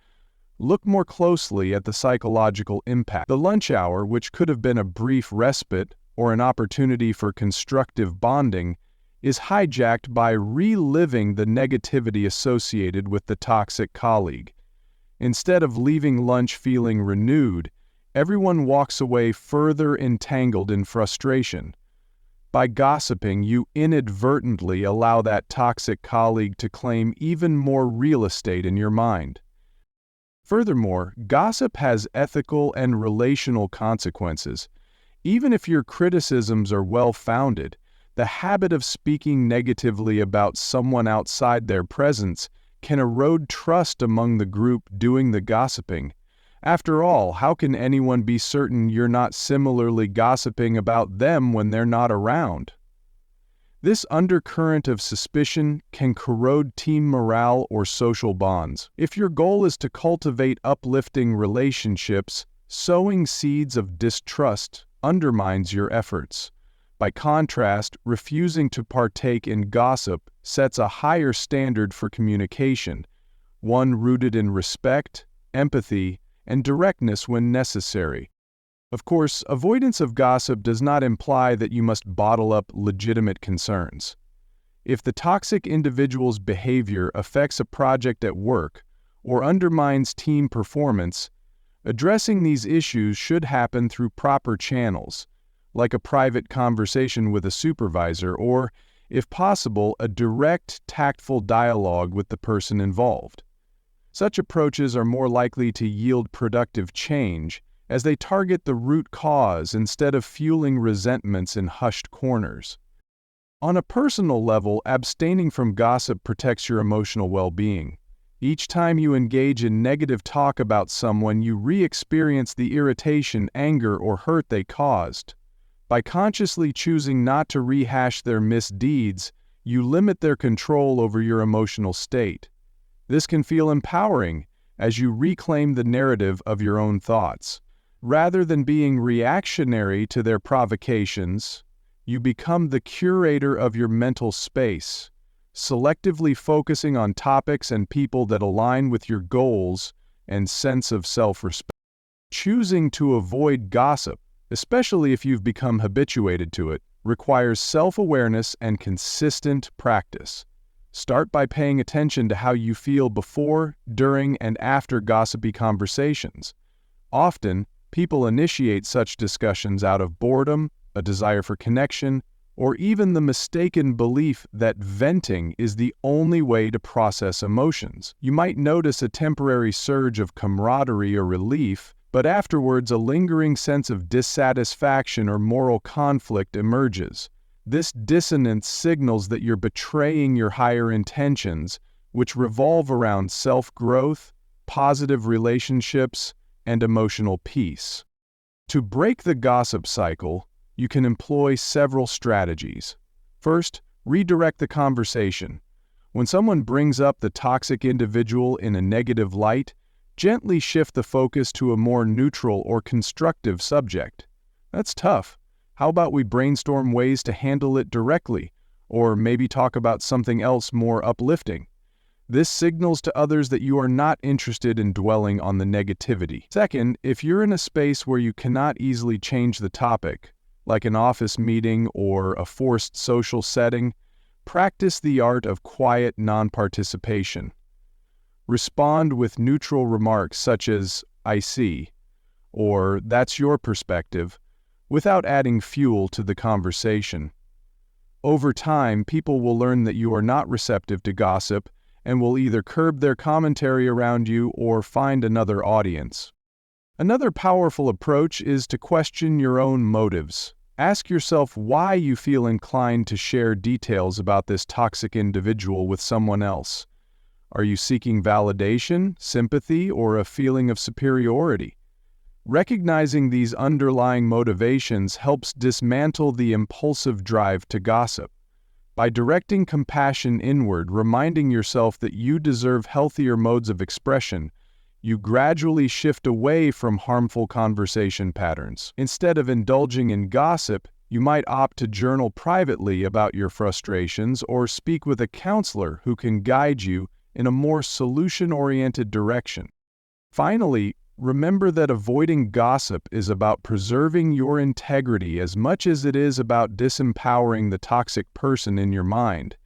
Speaker 1: look more closely at the psychological impact. The lunch hour, which could have been a brief respite or an opportunity for constructive bonding, is hijacked by reliving the negativity associated with the toxic colleague. Instead of leaving lunch feeling renewed, everyone walks away further entangled in frustration. By gossiping, you inadvertently allow that toxic colleague to claim even more real estate in your mind. Furthermore, gossip has ethical and relational consequences. Even if your criticisms are well-founded, the habit of speaking negatively about someone outside their presence can erode trust among the group doing the gossiping. After all, how can anyone be certain you're not similarly gossiping about them when they're not around? This undercurrent of suspicion can corrode team morale or social bonds. If your goal is to cultivate uplifting relationships, sowing seeds of distrust undermines your efforts. By contrast, refusing to partake in gossip sets a higher standard for communication, one rooted in respect, empathy, and directness when necessary. Of course, avoidance of gossip does not imply that you must bottle up legitimate concerns. If the toxic individual's behavior affects a project at work or undermines team performance, addressing these issues should happen through proper channels, like a private conversation with a supervisor or, if possible, a direct, tactful dialogue with the person involved. Such approaches are more likely to yield productive change, as they target the root cause instead of fueling resentments in hushed corners. On a personal level, abstaining from gossip protects your emotional well-being. Each time you engage in negative talk about someone, you re-experience the irritation, anger, or hurt they caused. By consciously choosing not to rehash their misdeeds, you limit their control over your emotional state. This can feel empowering as you reclaim the narrative of your own thoughts. Rather than being reactionary to their provocations, you become the curator of your mental space, selectively focusing on topics and people that align with your goals and sense of self-respect. Choosing to avoid gossip, especially if you've become habituated to it, requires self-awareness and consistent practice. Start by paying attention to how you feel before, during, and after gossipy conversations. Often, people initiate such discussions out of boredom, a desire for connection, or even the mistaken belief that venting is the only way to process emotions. You might notice a temporary surge of camaraderie or relief, but afterwards a lingering sense of dissatisfaction or moral conflict emerges. This dissonance signals that you're betraying your higher intentions, which revolve around self-growth, positive relationships, and emotional peace. To break the gossip cycle, you can employ several strategies. First, redirect the conversation. When someone brings up the toxic individual in a negative light, gently shift the focus to a more neutral or constructive subject. That's tough. How about we brainstorm ways to handle it directly, or maybe talk about something else more uplifting? This signals to others that you are not interested in dwelling on the negativity. Second, if you're in a space where you cannot easily change the topic, like an office meeting or a forced social setting, practice the art of quiet non-participation. Respond with neutral remarks such as, "I see," or "That's your perspective," without adding fuel to the conversation. Over time, people will learn that you are not receptive to gossip and will either curb their commentary around you or find another audience. Another powerful approach is to question your own motives. Ask yourself why you feel inclined to share details about this toxic individual with someone else. Are you seeking validation, sympathy, or a feeling of superiority? Recognizing these underlying motivations helps dismantle the impulsive drive to gossip. By directing compassion inward, reminding yourself that you deserve healthier modes of expression, you gradually shift away from harmful conversation patterns. Instead of indulging in gossip, you might opt to journal privately about your frustrations or speak with a counselor who can guide you in a more solution-oriented direction. Finally, remember that avoiding gossip is about preserving your integrity as much as it is about disempowering the toxic person in your mind.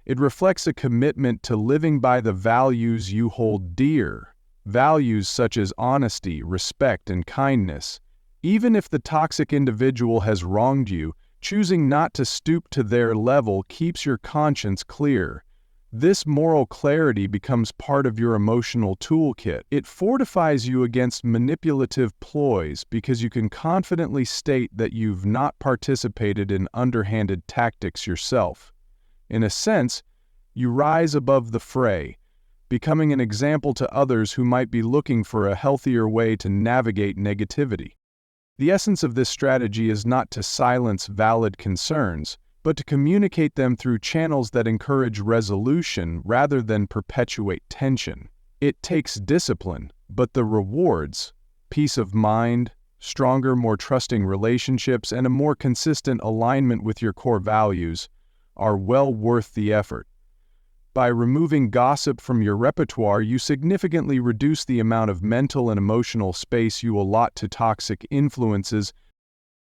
Speaker 1: It reflects a commitment to living by the values you hold dear, values such as honesty, respect, and kindness. Even if the toxic individual has wronged you, choosing not to stoop to their level keeps your conscience clear. This moral clarity becomes part of your emotional toolkit. It fortifies you against manipulative ploys because you can confidently state that you've not participated in underhanded tactics yourself. In a sense, you rise above the fray, becoming an example to others who might be looking for a healthier way to navigate negativity. The essence of this strategy is not to silence valid concerns, but to communicate them through channels that encourage resolution rather than perpetuate tension. It takes discipline, but the rewards, peace of mind, stronger, more trusting relationships, and a more consistent alignment with your core values, are well worth the effort. By removing gossip from your repertoire, you significantly reduce the amount of mental and emotional space you allot to toxic influences.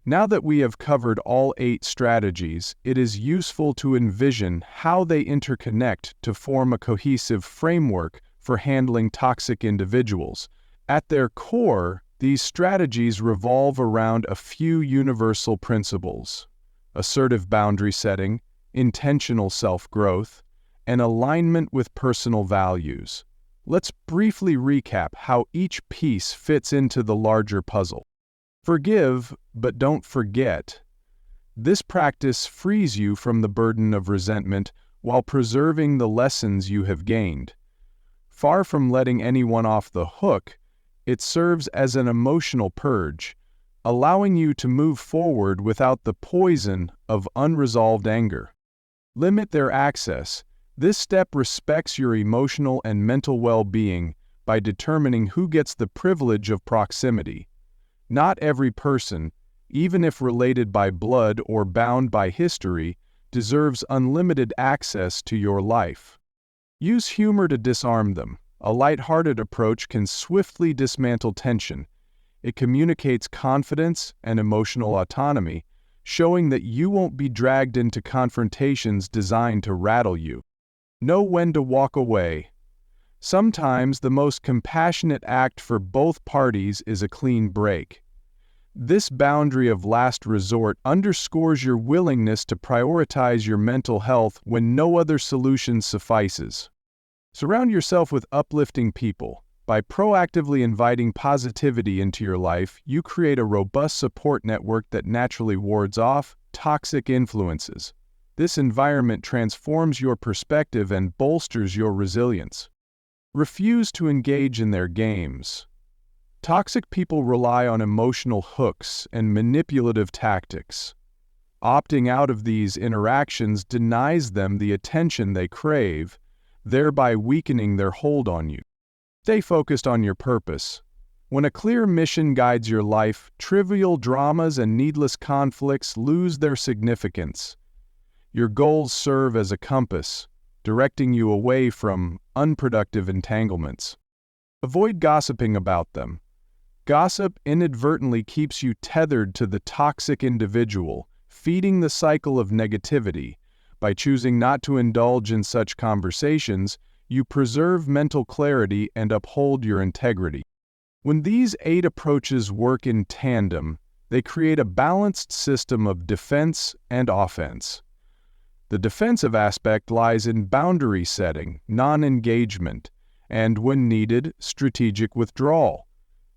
Speaker 1: Now that we have covered all 8 strategies, it is useful to envision how they interconnect to form a cohesive framework for handling toxic individuals. At their core, these strategies revolve around a few universal principles: assertive boundary setting, intentional self-growth, and alignment with personal values. Let's briefly recap how each piece fits into the larger puzzle. Forgive, but don't forget. This practice frees you from the burden of resentment while preserving the lessons you have gained. Far from letting anyone off the hook, it serves as an emotional purge, allowing you to move forward without the poison of unresolved anger. Limit their access. This step respects your emotional and mental well-being by determining who gets the privilege of proximity. Not every person, even if related by blood or bound by history, deserves unlimited access to your life. Use humor to disarm them. A light-hearted approach can swiftly dismantle tension. It communicates confidence and emotional autonomy, showing that you won't be dragged into confrontations designed to rattle you. Know when to walk away. Sometimes the most compassionate act for both parties is a clean break. This boundary of last resort underscores your willingness to prioritize your mental health when no other solution suffices. Surround yourself with uplifting people. By proactively inviting positivity into your life, you create a robust support network that naturally wards off toxic influences. This environment transforms your perspective and bolsters your resilience. Refuse to engage in their games. Toxic people rely on emotional hooks and manipulative tactics. Opting out of these interactions denies them the attention they crave, thereby weakening their hold on you. Stay focused on your purpose. When a clear mission guides your life, trivial dramas and needless conflicts lose their significance. Your goals serve as a compass, directing you away from unproductive entanglements. Avoid gossiping about them. Gossip inadvertently keeps you tethered to the toxic individual, feeding the cycle of negativity. By choosing not to indulge in such conversations, you preserve mental clarity and uphold your integrity. When these 8 approaches work in tandem, they create a balanced system of defense and offense. The defensive aspect lies in boundary setting, non-engagement, and, when needed, strategic withdrawal.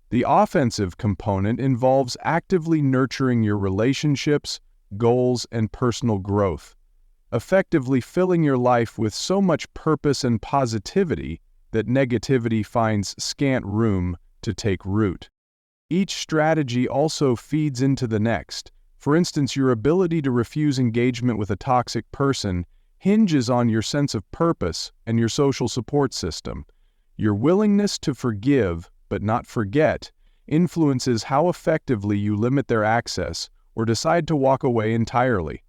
Speaker 1: The offensive component involves actively nurturing your relationships, goals, and personal growth, effectively filling your life with so much purpose and positivity that negativity finds scant room to take root. Each strategy also feeds into the next. For instance, your ability to refuse engagement with a toxic person hinges on your sense of purpose and your social support system. Your willingness to forgive, but not forget, influences how effectively you limit their access or decide to walk away entirely.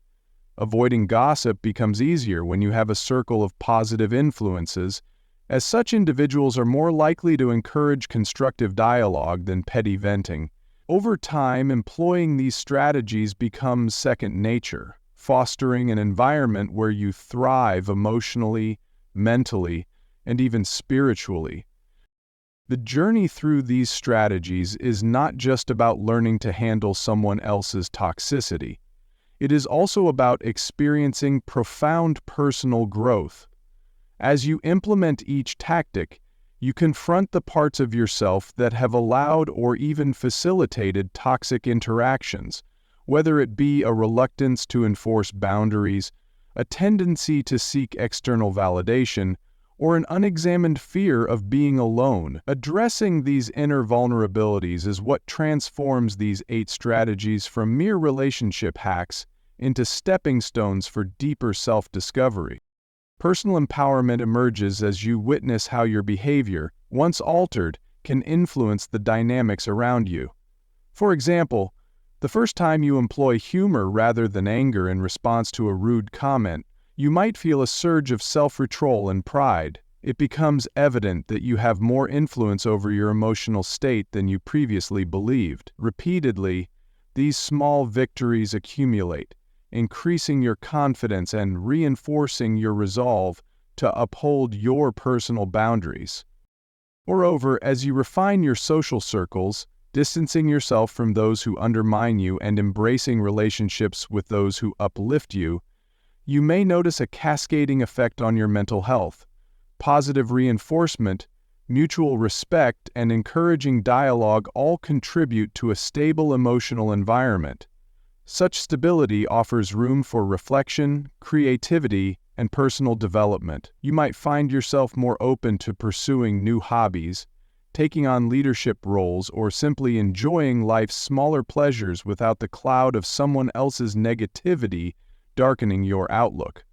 Speaker 1: Avoiding gossip becomes easier when you have a circle of positive influences, as such individuals are more likely to encourage constructive dialogue than petty venting. Over time, employing these strategies becomes second nature, fostering an environment where you thrive emotionally, mentally, and even spiritually. The journey through these strategies is not just about learning to handle someone else's toxicity. It is also about experiencing profound personal growth. As you implement each tactic, you confront the parts of yourself that have allowed or even facilitated toxic interactions, whether it be a reluctance to enforce boundaries, a tendency to seek external validation, or an unexamined fear of being alone. Addressing these inner vulnerabilities is what transforms these 8 strategies from mere relationship hacks into stepping stones for deeper self-discovery. Personal empowerment emerges as you witness how your behavior, once altered, can influence the dynamics around you. For example, the first time you employ humor rather than anger in response to a rude comment, you might feel a surge of self-control and pride. It becomes evident that you have more influence over your emotional state than you previously believed. Repeatedly, these small victories accumulate, increasing your confidence and reinforcing your resolve to uphold your personal boundaries. Moreover, as you refine your social circles, distancing yourself from those who undermine you and embracing relationships with those who uplift you, you may notice a cascading effect on your mental health. Positive reinforcement, mutual respect, and encouraging dialogue all contribute to a stable emotional environment. Such stability offers room for reflection, creativity, and personal development. You might find yourself more open to pursuing new hobbies, taking on leadership roles, or simply enjoying life's smaller pleasures without the cloud of someone else's negativity darkening your outlook.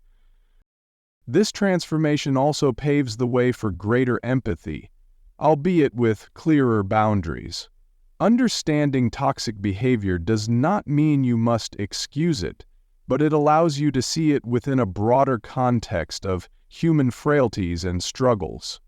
Speaker 1: This transformation also paves the way for greater empathy, albeit with clearer boundaries. Understanding toxic behavior does not mean you must excuse it, but it allows you to see it within a broader context of human frailties and struggles.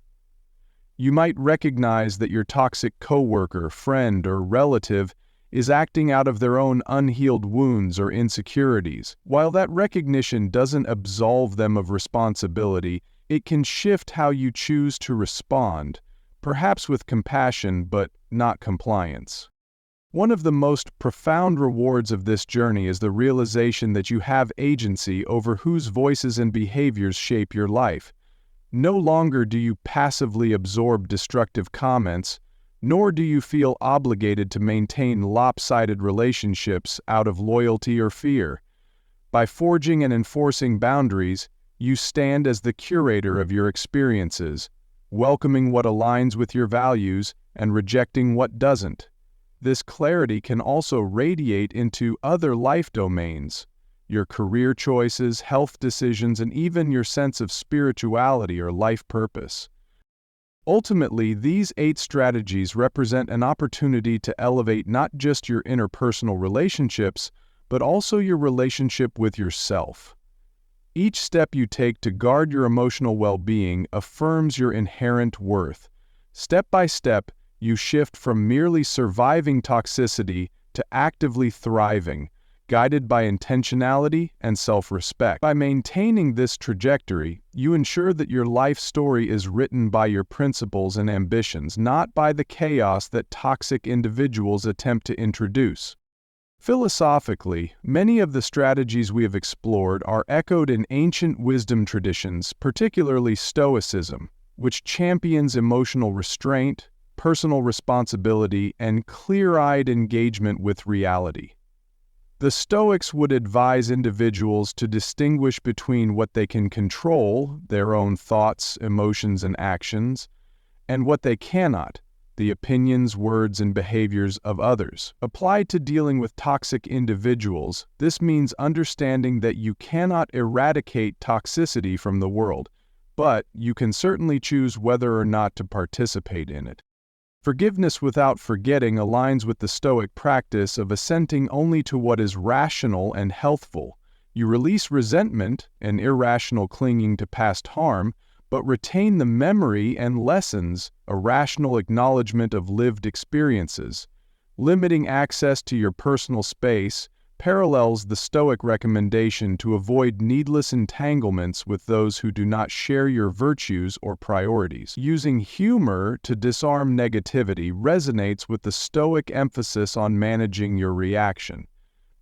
Speaker 1: You might recognize that your toxic coworker, friend, or relative is acting out of their own unhealed wounds or insecurities. While that recognition doesn't absolve them of responsibility, it can shift how you choose to respond, perhaps with compassion but not compliance. One of the most profound rewards of this journey is the realization that you have agency over whose voices and behaviors shape your life. No longer do you passively absorb destructive comments, nor do you feel obligated to maintain lopsided relationships out of loyalty or fear. By forging and enforcing boundaries, you stand as the curator of your experiences, welcoming what aligns with your values and rejecting what doesn't. This clarity can also radiate into other life domains. Your career choices, health decisions, and even your sense of spirituality or life purpose. Ultimately, these 8 strategies represent an opportunity to elevate not just your interpersonal relationships, but also your relationship with yourself. Each step you take to guard your emotional well-being affirms your inherent worth. Step by step, you shift from merely surviving toxicity to actively thriving, guided by intentionality and self-respect. By maintaining this trajectory, you ensure that your life story is written by your principles and ambitions, not by the chaos that toxic individuals attempt to introduce. Philosophically, many of the strategies we have explored are echoed in ancient wisdom traditions, particularly Stoicism, which champions emotional restraint, personal responsibility, and clear-eyed engagement with reality. The Stoics would advise individuals to distinguish between what they can control, their own thoughts, emotions, and actions, and what they cannot, the opinions, words, and behaviors of others. Applied to dealing with toxic individuals, this means understanding that you cannot eradicate toxicity from the world, but you can certainly choose whether or not to participate in it. Forgiveness without forgetting aligns with the Stoic practice of assenting only to what is rational and healthful. You release resentment and irrational clinging to past harm, but retain the memory and lessons, a rational acknowledgement of lived experiences. Limiting access to your personal space parallels the Stoic recommendation to avoid needless entanglements with those who do not share your virtues or priorities. Using humor to disarm negativity resonates with the Stoic emphasis on managing your reaction.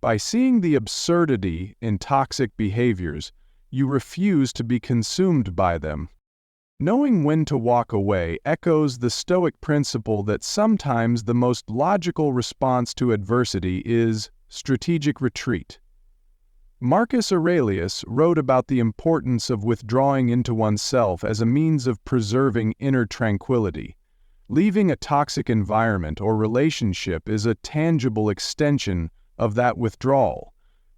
Speaker 1: By seeing the absurdity in toxic behaviors, you refuse to be consumed by them. Knowing when to walk away echoes the Stoic principle that sometimes the most logical response to adversity is strategic retreat. Marcus Aurelius wrote about the importance of withdrawing into oneself as a means of preserving inner tranquility. Leaving a toxic environment or relationship is a tangible extension of that withdrawal,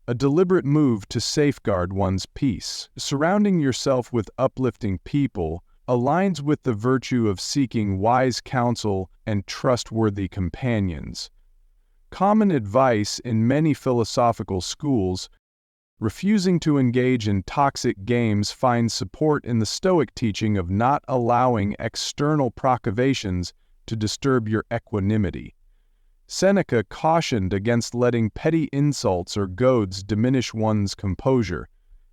Speaker 1: a deliberate move to safeguard one's peace. Surrounding yourself with uplifting people aligns with the virtue of seeking wise counsel and trustworthy companions. Common advice in many philosophical schools, refusing to engage in toxic games finds support in the Stoic teaching of not allowing external provocations to disturb your equanimity. Seneca cautioned against letting petty insults or goads diminish one's composure,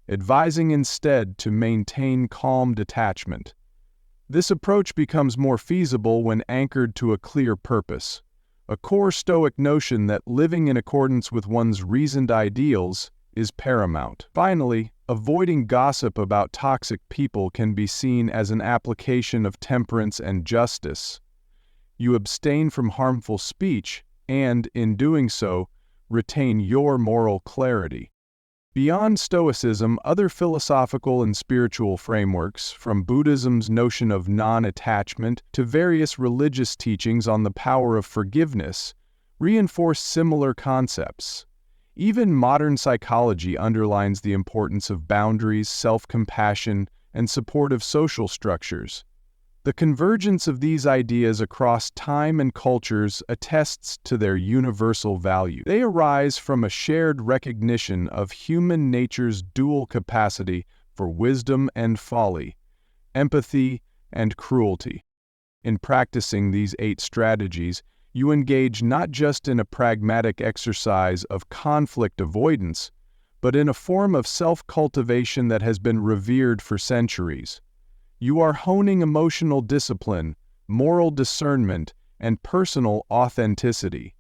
Speaker 1: advising instead to maintain calm detachment. This approach becomes more feasible when anchored to a clear purpose, a core Stoic notion that living in accordance with one's reasoned ideals is paramount. Finally, avoiding gossip about toxic people can be seen as an application of temperance and justice. You abstain from harmful speech and, in doing so, retain your moral clarity. Beyond Stoicism, other philosophical and spiritual frameworks, from Buddhism's notion of non-attachment to various religious teachings on the power of forgiveness, reinforce similar concepts. Even modern psychology underlines the importance of boundaries, self-compassion, and supportive social structures. The convergence of these ideas across time and cultures attests to their universal value. They arise from a shared recognition of human nature's dual capacity for wisdom and folly, empathy and cruelty. In practicing these 8 strategies, you engage not just in a pragmatic exercise of conflict avoidance, but in a form of self-cultivation that has been revered for centuries. You are honing emotional discipline, moral discernment, and personal authenticity.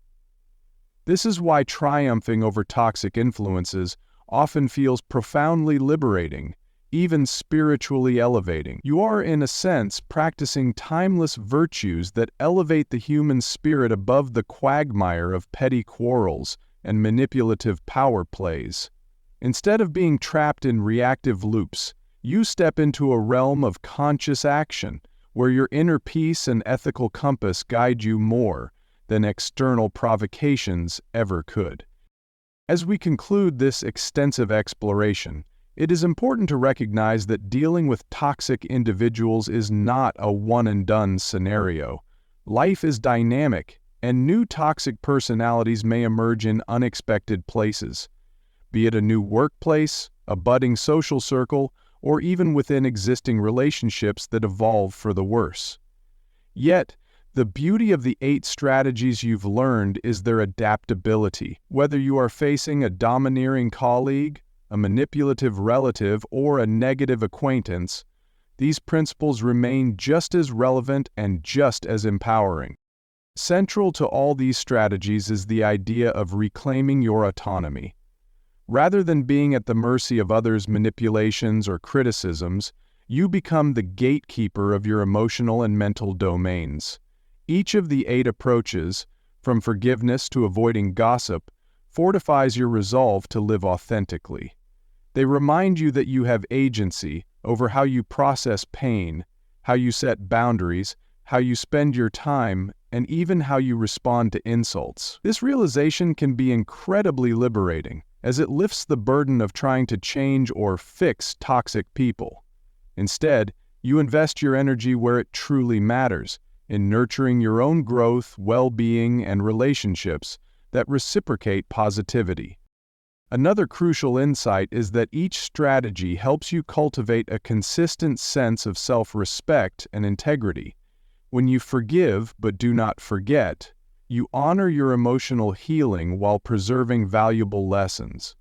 Speaker 1: This is why triumphing over toxic influences often feels profoundly liberating, even spiritually elevating. You are, in a sense, practicing timeless virtues that elevate the human spirit above the quagmire of petty quarrels and manipulative power plays. Instead of being trapped in reactive loops, you step into a realm of conscious action, where your inner peace and ethical compass guide you more than external provocations ever could. As we conclude this extensive exploration, it is important to recognize that dealing with toxic individuals is not a one-and-done scenario. Life is dynamic, and new toxic personalities may emerge in unexpected places, be it a new workplace, a budding social circle, or even within existing relationships that evolve for the worse. Yet, the beauty of the 8 strategies you've learned is their adaptability. Whether you are facing a domineering colleague, a manipulative relative, or a negative acquaintance, these principles remain just as relevant and just as empowering. Central to all these strategies is the idea of reclaiming your autonomy. Rather than being at the mercy of others' manipulations or criticisms, you become the gatekeeper of your emotional and mental domains. Each of the 8 approaches, from forgiveness to avoiding gossip, fortifies your resolve to live authentically. They remind you that you have agency over how you process pain, how you set boundaries, how you spend your time, and even how you respond to insults. This realization can be incredibly liberating, as it lifts the burden of trying to change or fix toxic people. Instead, you invest your energy where it truly matters, in nurturing your own growth, well-being, and relationships that reciprocate positivity. Another crucial insight is that each strategy helps you cultivate a consistent sense of self-respect and integrity. When you forgive but do not forget, you honor your emotional healing while preserving valuable lessons.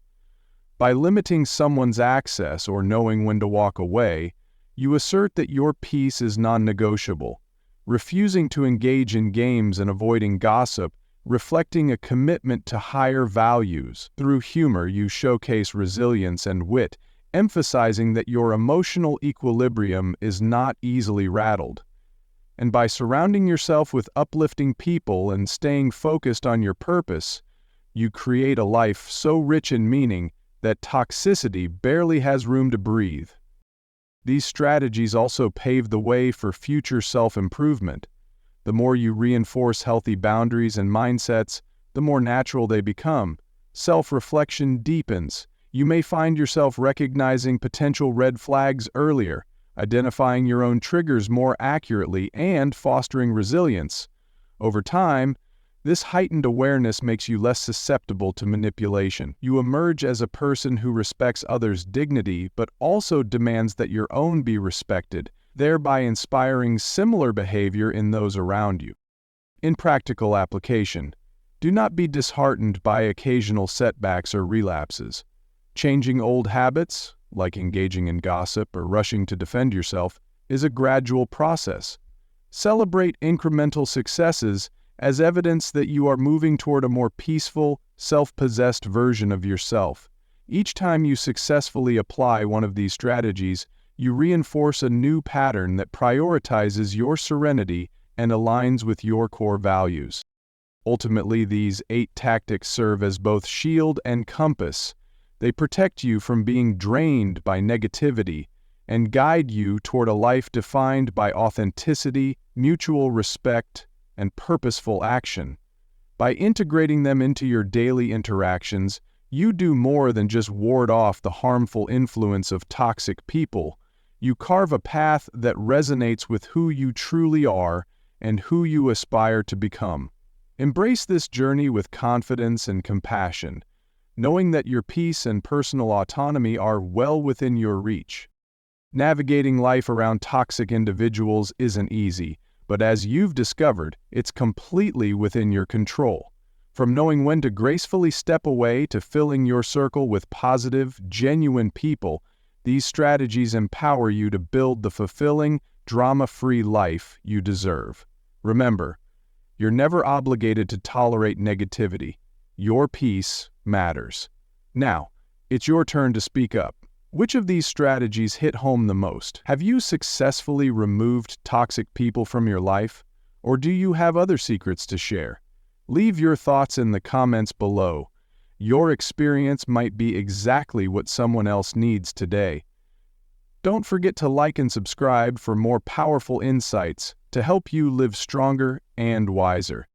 Speaker 1: By limiting someone's access or knowing when to walk away, you assert that your peace is non-negotiable, refusing to engage in games and avoiding gossip, reflecting a commitment to higher values. Through humor, you showcase resilience and wit, emphasizing that your emotional equilibrium is not easily rattled. And by surrounding yourself with uplifting people and staying focused on your purpose, you create a life so rich in meaning that toxicity barely has room to breathe. These strategies also pave the way for future self-improvement. The more you reinforce healthy boundaries and mindsets, the more natural they become. Self-reflection deepens. You may find yourself recognizing potential red flags earlier, identifying your own triggers more accurately, and fostering resilience. Over time, this heightened awareness makes you less susceptible to manipulation. You emerge as a person who respects others' dignity but also demands that your own be respected, thereby inspiring similar behavior in those around you. In practical application, do not be disheartened by occasional setbacks or relapses. Changing old habits, like engaging in gossip or rushing to defend yourself, is a gradual process. Celebrate incremental successes as evidence that you are moving toward a more peaceful, self-possessed version of yourself. Each time you successfully apply one of these strategies, you reinforce a new pattern that prioritizes your serenity and aligns with your core values. Ultimately, these 8 tactics serve as both shield and compass. They protect you from being drained by negativity and guide you toward a life defined by authenticity, mutual respect, and purposeful action. By integrating them into your daily interactions, you do more than just ward off the harmful influence of toxic people. You carve a path that resonates with who you truly are and who you aspire to become. Embrace this journey with confidence and compassion, knowing that your peace and personal autonomy are well within your reach. Navigating life around toxic individuals isn't easy, but as you've discovered, it's completely within your control. From knowing when to gracefully step away to filling your circle with positive, genuine people, these strategies empower you to build the fulfilling, drama-free life you deserve. Remember, you're never obligated to tolerate negativity. Your peace matters. Now, it's your turn to speak up. Which of these strategies hit home the most? Have you successfully removed toxic people from your life? Or do you have other secrets to share? Leave your thoughts in the comments below. Your experience might be exactly what someone else needs today. Don't forget to like and subscribe for more powerful insights to help you live stronger and wiser.